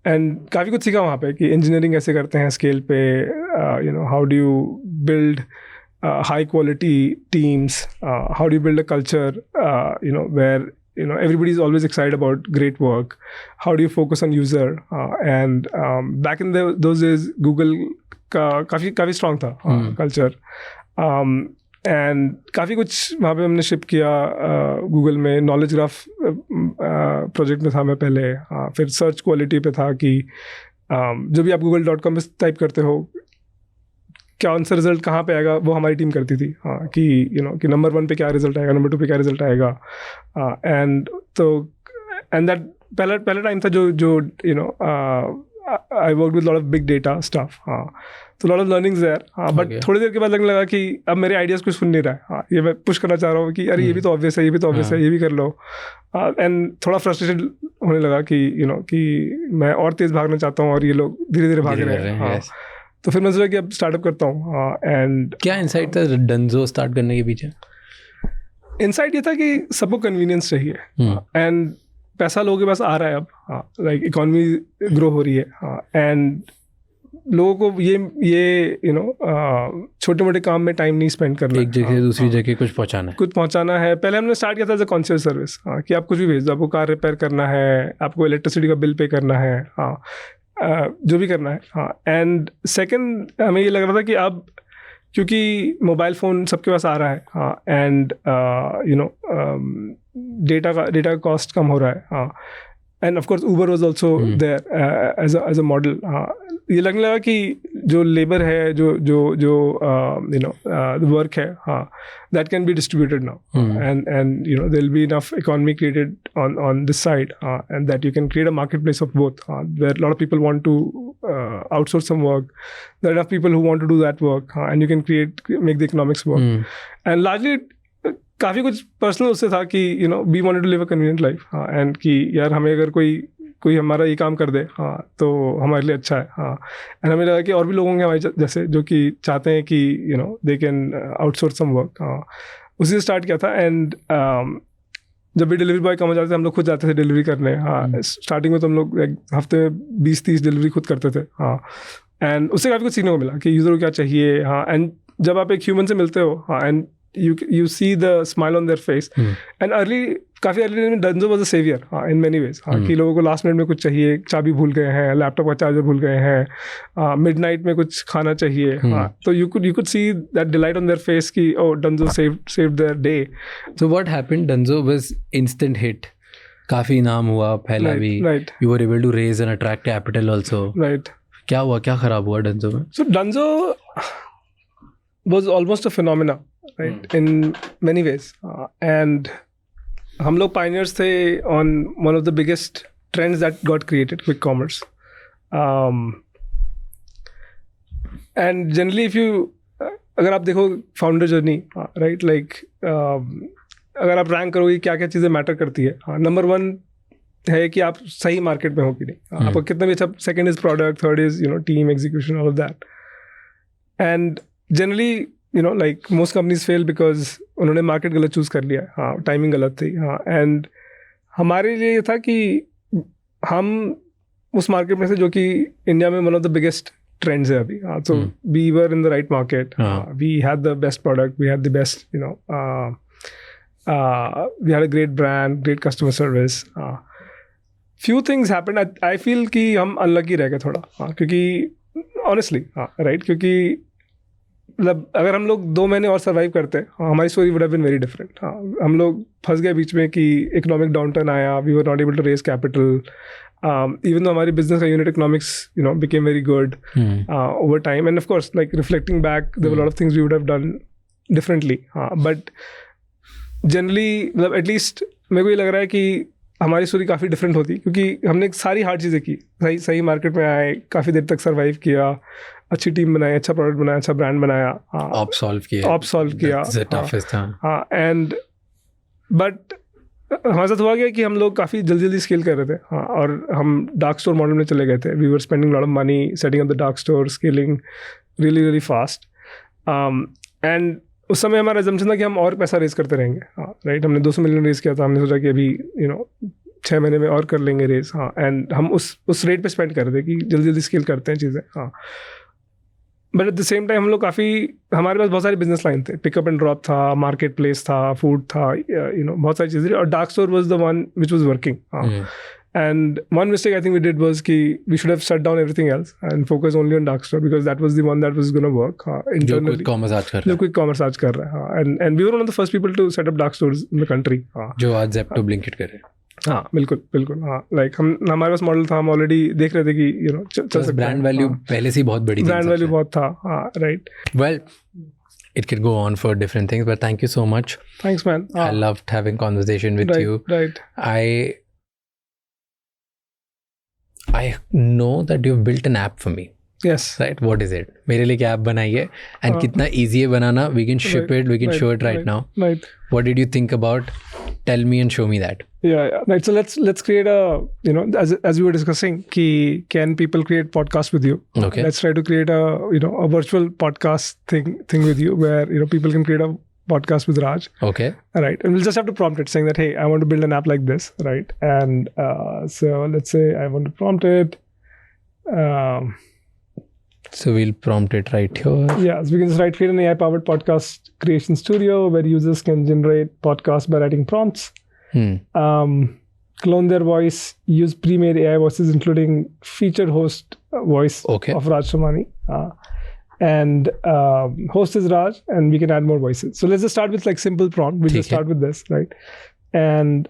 एंड काफ़ी कुछ सीखा वहाँ पे कि इंजीनियरिंग कैसे करते हैं स्केल पे. How do you build high quality teams, how do you build a culture where everybody is always excited about great work. How do you focus on user. And back in those days Google का काफ़ी strong था culture. And काफ़ी कुछ वहाँ पे हमने ship किया Google में. नॉलेज ग्राफ प्रोजेक्ट में था मैं पहले. फिर सर्च क्वालिटी पे था कि जो भी आप google.com पे टाइप करते हो क्या आंसर रिजल्ट कहाँ पे आएगा वो हमारी टीम करती थी. कि नंबर 1 पे क्या रिजल्ट आएगा, नंबर 2 पे क्या रिजल्ट आएगा. एंड दैट पहला टाइम था जो I work with lot of big data stuff. तो lot of learnings there. But थोड़ी देर के बाद लगने लगा कि अब मेरे आइडियाज़ कुछ सुन नहीं रहा है. ये मैं पुश करना चाह रहा हूँ कि अरे ये भी तो ऑब्वियस है, ये भी तो ऑब्वियस है, ये भी कर लो. एंड थोड़ा फ्रस्ट्रेटेड होने लगा कि मैं और तेज़ भागना चाहता हूँ और ये लोग धीरे धीरे भाग रहे हैं. तो फिर मैं सोचा कि अब स्टार्टअप करता हूँ. एंड क्या इनसाइट था डंजो स्टार्ट करने के पीछे? इनसाइट ये था कि सबको कन्वीनियंस चाहिए. एंड पैसा लोगों के पास आ रहा है अब. लाइक इकोनॉमी ग्रो हो रही है. एंड लोगों को ये छोटे मोटे काम में टाइम नहीं स्पेंड करना, एक जगह से दूसरी जगह कुछ पहुंचाना है। पहले हमने स्टार्ट किया था एज अ कॉन्शियस सर्विस, कि आप कुछ भी भेज दो, आपको कार रिपेयर करना है, आपको इलेक्ट्रिसिटी का बिल पे करना है, जो भी करना है। एंड सेकेंड हमें ये लग रहा था कि अब क्योंकि मोबाइल फ़ोन सबके पास आ रहा है, एंड डेटा का कॉस्ट कम हो रहा है, and of course Uber was also there as a model. ये लगने लगा कि जो लेबर है, जो वर्क है, that can be distributed now, and there will be enough economy created on this side, and that you can create a market place of both, where lot of people want to outsource some work. There are enough people who want to do that work, and you can make the economics work. And largely काफ़ी कुछ personal उससे था कि we wanted to live a convenient life, and कि यार हमें अगर कोई हमारा ये काम कर दे तो हमारे लिए अच्छा है, एंड हमें लगा कि और भी लोग होंगे हमारे जैसे जो कि चाहते हैं कि they can outsource some work. उसी से स्टार्ट किया था, एंड जब भी डिलीवरी बॉय कम हो जाते थे हम लोग खुद जाते थे डिलीवरी करने। स्टार्टिंग में तो हम लोग हफ्ते में 20-30 डिलीवरी खुद करते थे, एंड उससे काफ़ी कुछ सीखने को मिला कि यूज़र को क्या चाहिए, एंड जब आप एक ह्यूमन से मिलते हो, and you see the smile on their face, and काफ़ी अर्ली में Dunzo was a saviour in many ways, कि लोगों को लास्ट मिनट में कुछ चाहिए, चाबी भूल गए हैं, लैपटॉप का चार्जर भूल गए हैं, मिडनाइट में कुछ खाना चाहिए, तो you could see that delight on their face कि oh Dunzo saved their day. So what happened? Dunzo was instant hit. काफ़ी नाम हुआ, फैला भी. Right. You were able to raise and attract capital also. Right. क्या हुआ, क्या खराब हुआ Dunzo में? So Dunzo was almost a phenomena, right, in many ways, and हम लोग pioneers थे on one of the biggest trends that got created, quick commerce, and generally if you अगर आप देखो founder journey, right, like अगर आप rank करोगे क्या क्या चीज़ें मैटर करती है, नंबर 1 है कि आप सही मार्केट में हो कि नहीं, आपको कितना भी अच्छा, second is product, third is team execution, all of that, and generally like most companies fail because उन्होंने मार्केट गलत चूज़ कर लिया, टाइमिंग गलत थी, एंड हमारे लिए ये था कि हम उस मार्केट में से जो कि इंडिया में one of the biggest trends है अभी, so we were in the right market, we had the best product, we had the best we had a great brand, great customer service. Few things happened, I feel कि हम unlucky रह गए थोड़ा, क्योंकि honestly, right, क्योंकि मतलब अगर हम लोग 2 महीने और सर्वाइव करते हमारी story would have been very different. हम लोग फंस गए बीच में कि इकोनॉमिक डाउनटर्न आया, we were not able to raise capital, even though हमारी बिजनेस का unit economics became very good over time, and of course like reflecting back there were lot of things we would have done differently, but generally मतलब at least मेरे को ये लग रहा है कि हमारी स्टोरी काफ़ी डिफरेंट होती, क्योंकि हमने सारी हार्ड चीज़ें की, सही मार्केट में आए, काफ़ी देर तक सर्वाइव किया, अच्छी टीम बनाई, अच्छा प्रोडक्ट बनाया, अच्छा ब्रांड बनाया, ऑप सॉल्व किया, हाँ, एंड बट हमारे साथ हुआ गया कि हम लोग काफ़ी जल्दी स्केल कर रहे थे, हाँ, और हम डार्क स्टोर मॉडल में चले गए थे, we were spending lot of money setting up the dark store, scaling really fast, and उस समय हमारा एजम्पशन था कि हम और पैसा रेज करते रहेंगे, हाँ, राइट, हमने 200 मिलियन रेज किया था, हमने सोचा कि अभी 6 महीने में और कर लेंगे रेज, हाँ, एंड हम उस रेट पे स्पेंड कर रहे थे कि जल्दी स्केल करते हैं चीज़ें, हाँ, but at the same time हम लोग हमारे पास बहुत सारे बिजनेस लाइन थे, पिकअप एंड ड्रॉप था, मार्केट प्लेस था, फूड था, बहुत सारी चीज़ें, और dark store was the one which was working, and one mistake I think we did was कि we should have shut down everything else and focus only on dark store, because that was the one that was going to work internally, जो quick commerce आज कर रहा है, and we were one of the first people to set up dark stores in the country, जो आज Zepto Blinkit कर रहे हैं, हाँ, बिल्कुल, हाँ, लाइक हमारे पास मॉडल था, हम ऑलरेडी देख रहे थे कि चल सकता है, ब्रांड वैल्यू पहले से ही बहुत बड़ी, ब्रांड वैल्यू बहुत था, हाँ, right, well it could go on for different things, but thank you so much. Thanks, man. I loved having conversation with you. Right. I know that you've built an app for me. Yes. Right. What is it? मेरे लिए क्या app बनाई है, and कितना easy है बनाना. We can ship it. We can show it right now. Right. What did you think about? Tell me and show me that. Yeah. Right. So let's create a as we were discussing, can people create podcasts with you? Okay. Let's try to create a virtual podcast thing with you, where people can create a podcast with Raj. Okay. Right. And we'll just have to prompt it saying that, hey, I want to build an app like this. Right. And so let's say I want to prompt it. So we'll prompt it right here. Yeah, so we can just create an AI-powered podcast creation studio where users can generate podcasts by writing prompts, clone their voice, use pre-made AI voices, including featured host voice of Raj Shamani. And host is Raj, and we can add more voices. So let's just start with like simple prompt. We'll just start with this, right? And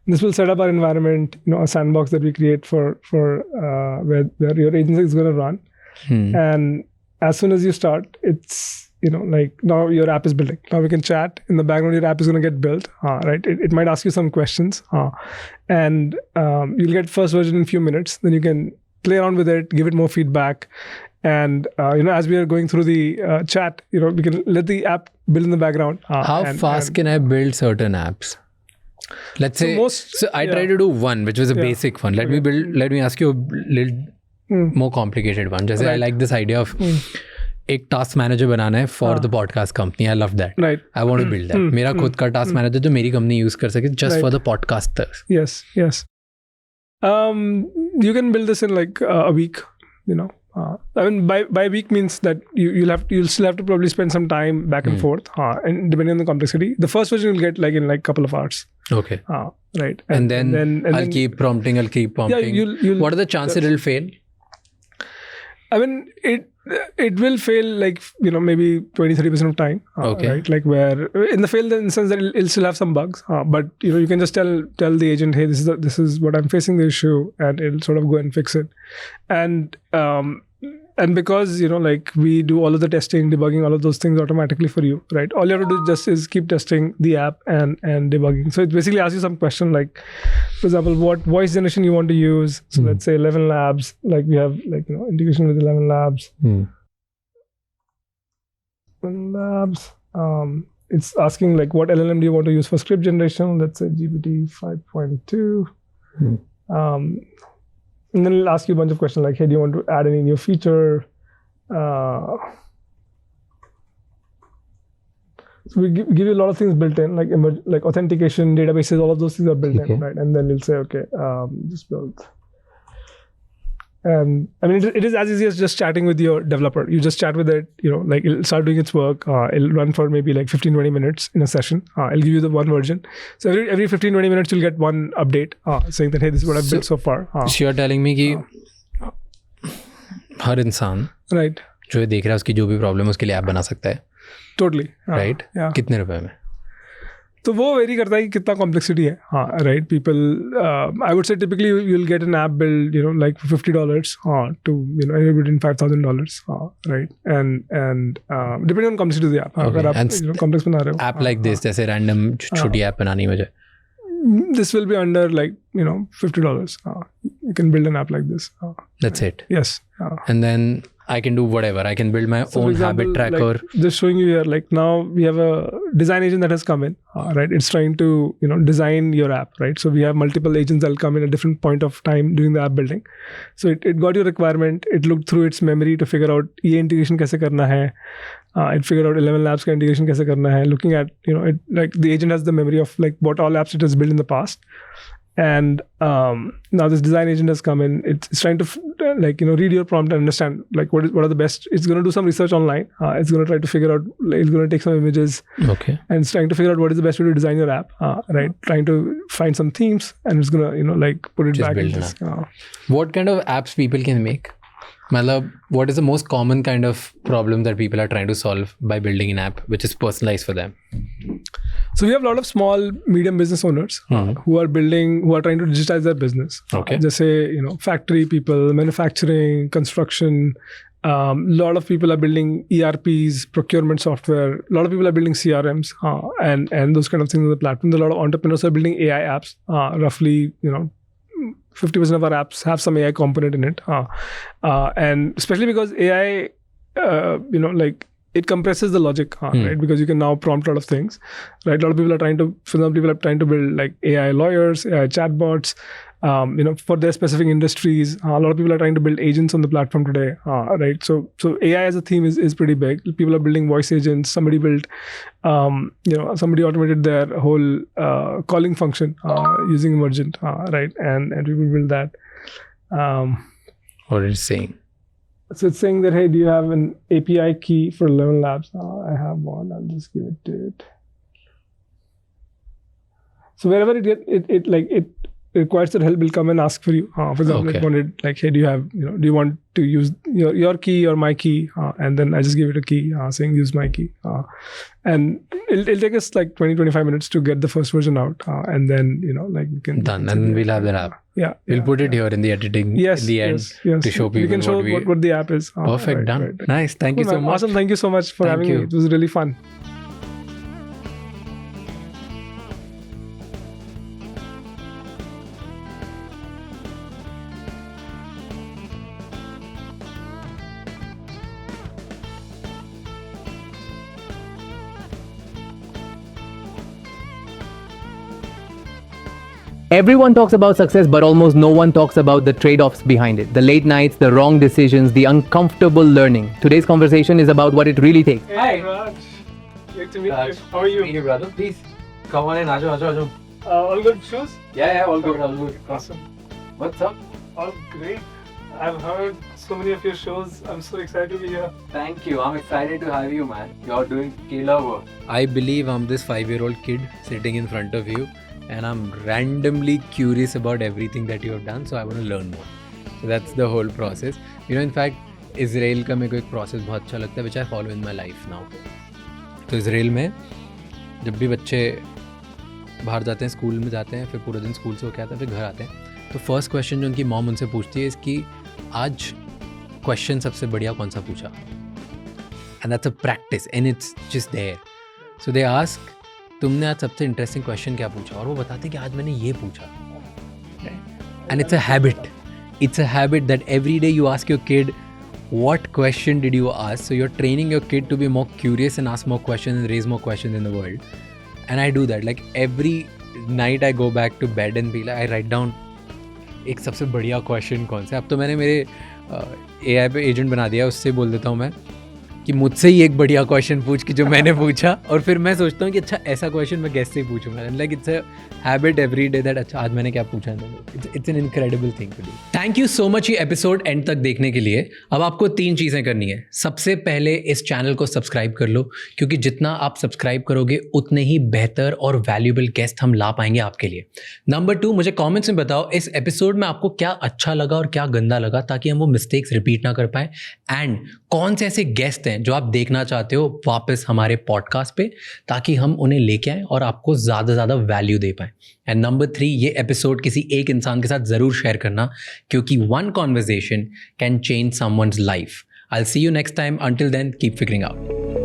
this will set up our environment, a sandbox that we create for where your agency is going to run. And as soon as you start, it's like now your app is building. Now we can chat in the background. Your app is going to get built, right? It might ask you some questions, and you'll get first version in a few minutes. Then you can play around with it, give it more feedback, and as we are going through the chat, we can let the app build in the background. How fast can I build certain apps? Let's say, I try to do one, which was a basic one. Let me ask you a little more complicated one. Just I like this idea of एक task manager बनाना है for the podcast company. I love that. Right. I want to build that. मेरा खुद का task manager जो मेरी company use कर सके just for the podcasters. Yes. You can build this in like a week. I mean, by a week means that you'll still have to probably spend some time back and forth, and depending on the complexity. The first version you'll get like in like a couple of hours. Okay. Right. And then I'll keep prompting. Yeah, you'll what are the chances it'll fail? I mean, it will fail like maybe 20-30% of time. Right. Like where in the fail in the sense that it'll still have some bugs. But you can just tell the agent, hey, this is what I'm facing the issue, and it'll sort of go and fix it. And because like we do all of the testing, debugging, all of those things automatically for you, right? All you have to do just is keep testing the app and debugging. So it basically asks you some question like, for example, what voice generation you want to use. So let's say 11 Labs, like we have like integration with 11 Labs. 11 Labs. It's asking like what LLM do you want to use for script generation? Let's say GPT 5.2. And then it'll ask you a bunch of questions like, hey, do you want to add any new feature? So we give you a lot of things built in, like authentication, databases, all of those things are built in, right? And then you'll say, okay, just build. And I mean, it is as easy as just chatting with your developer. You just chat with it, like it'll start doing its work. It'll run for maybe like 15-20 minutes in a session. It'll give you the one version. So every 15-20 minutes, you'll get one update saying that, hey, this is what I've built so far. So you're telling me कि हर इंसान right जो ये देख रहा है उसकी जो भी प्रॉब्लम है उसके लिए ऐप बना सकता है. Totally. Right? कितने रुपए में? तो वो वेरी करता है कि कितना कॉम्प्लेक्सिटी है. राइट पीपल आई वुड से typically you'll get an app build like for $50 to anywhere between $5,000 right and depending on complexity of the app. अगर आप complex बना रहे हो app like this जैसे random छोटी app बनानी मुझे, this will be under like $50. You can build an app like this. That's it. Yes. And then I can do whatever. I can build my own habit tracker. Like just showing you here, like now we have a design agent that has come in, right? It's trying to, design your app, right? So we have multiple agents that will come in at different point of time during the app building. So it got your requirement. It looked through its memory to figure out ये integration कैसे करना है. It figured out 11 Labs का integration कैसे करना है. Looking at, it, like the agent has the memory of like what all apps it has built in the past. And now this design agent has come in. It's trying to read your prompt and understand like what are the best. It's going to do some research online. It's going to try to figure out. It's going to take some images. Okay. And it's trying to figure out what is the best way to design your app. Right. Trying to find some themes, and it's going to put it just back in this. What kind of apps people can make? What is the most common kind of problem that people are trying to solve by building an app which is personalized for them? So we have a lot of small, medium business owners who are trying to digitize their business. Okay. Just say, factory people, manufacturing, construction. A lot of people are building ERPs, procurement software. A lot of people are building CRMs and those kind of things on the platform. A lot of entrepreneurs are building AI apps. Roughly, 50% of our apps have some AI component in it. And especially because AI, it compresses the logic, right? Because you can now prompt a lot of things, right? A lot of people are trying to build like AI lawyers, AI chatbots, for their specific industries. A lot of people are trying to build agents on the platform today, right? So AI as a theme is pretty big. People are building voice agents. Somebody built, somebody automated their whole calling function using Emergent, right? And people build that. What it's saying? So it's saying that, hey, do you have an API key for 11 labs? I have one. I'll just give it to it. So wherever it requires that help, will come and ask for you. For example, Okay. it wanted like, hey, do you want to use your key or my key? And then I just give it a key saying use my key. And it'll take us like 20-25 minutes to get the first version out. And then, like we can... Done. And we'll have that app. Yeah. We'll put it here in the editing Yes, in the end yes. to show people we can show what the app is. Perfect. Right, done. right. Nice. Thank you Cool, so man. much. Awesome. Thank you so much for Thank having you. me. It was really fun. Everyone talks about success, but almost no one talks about the trade-offs behind it. The late nights, the wrong decisions, the uncomfortable learning. Today's conversation is about what it really takes. Hey, Raj. Great to meet you. How are you? Meet you, brother. Please come on in. Ajo. All good shoes? Yeah. All good. Awesome. What's up? All great. I've heard so many of your shows. I'm so excited to be here. Thank you. I'm excited to have you, man. You're doing killer work. I believe I'm this 5-year-old kid sitting in front of you, and I'm randomly curious about everything that you have done, so I want to learn more. So that's the whole process. In fact, Israel का मेरे को एक process बहुत अच्छा लगता है, which I follow in my life now. तो Israel में जब भी बच्चे बाहर जाते हैं, स्कूल में जाते हैं, फिर पूरा दिन स्कूल से होके आते हैं, फिर घर आते हैं, तो फर्स्ट क्वेश्चन जो उनकी मॉम उनसे पूछती है इसकी आज क्वेश्चन सबसे बढ़िया कौन सा पूछा, and that's a practice and it's just there. So they ask तुमने आज सबसे इंटरेस्टिंग क्वेश्चन क्या पूछा, और वो बताते कि आज मैंने ये पूछा. And it's a habit that every day you ask your kid what question did you ask. So you're training your kid to be more curious and ask more questions and raise more questions in the world. And I do that. Like every night I go back to bed and be like, I write down एक सबसे बढ़िया question कौन सा. अब तो मैंने मेरे AI पे एजेंट बना दिया, उससे बोल देता हूँ मैं कि मुझसे ही एक बढ़िया क्वेश्चन पूछ कि जो मैंने पूछा, और फिर मैं सोचता हूँ कि अच्छा ऐसा क्वेश्चन मैं गेस्ट से ही पूछूंगा. Like it's a habit every day that अच्छा आज मैंने क्या पूछा है. It's an incredible thing to do. Thank you so much ये एपिसोड एंड तक देखने के लिए. अब आपको 3 चीज़ें करनी है. सबसे पहले इस चैनल को सब्सक्राइब कर लो, क्योंकि जितना आप सब्सक्राइब करोगे उतने ही बेहतर और वैल्यूएबल गेस्ट हम ला पाएंगे आपके लिए. नंबर 2, मुझे कॉमेंट्स में बताओ इस एपिसोड में आपको क्या अच्छा लगा और क्या गंदा लगा, ताकि हम वो मिस्टेक्स रिपीट ना कर पाए. एंड कौन से ऐसे गेस्ट हैं जो आप देखना चाहते हो वापस हमारे पॉडकास्ट पे, ताकि हम उन्हें लेके आएँ और आपको ज़्यादा से ज़्यादा वैल्यू दे पाएँ. एंड नंबर 3, ये एपिसोड किसी एक इंसान के साथ ज़रूर शेयर करना, क्योंकि one conversation can change someone's life. I'll see you next time. Until then, keep figuring out.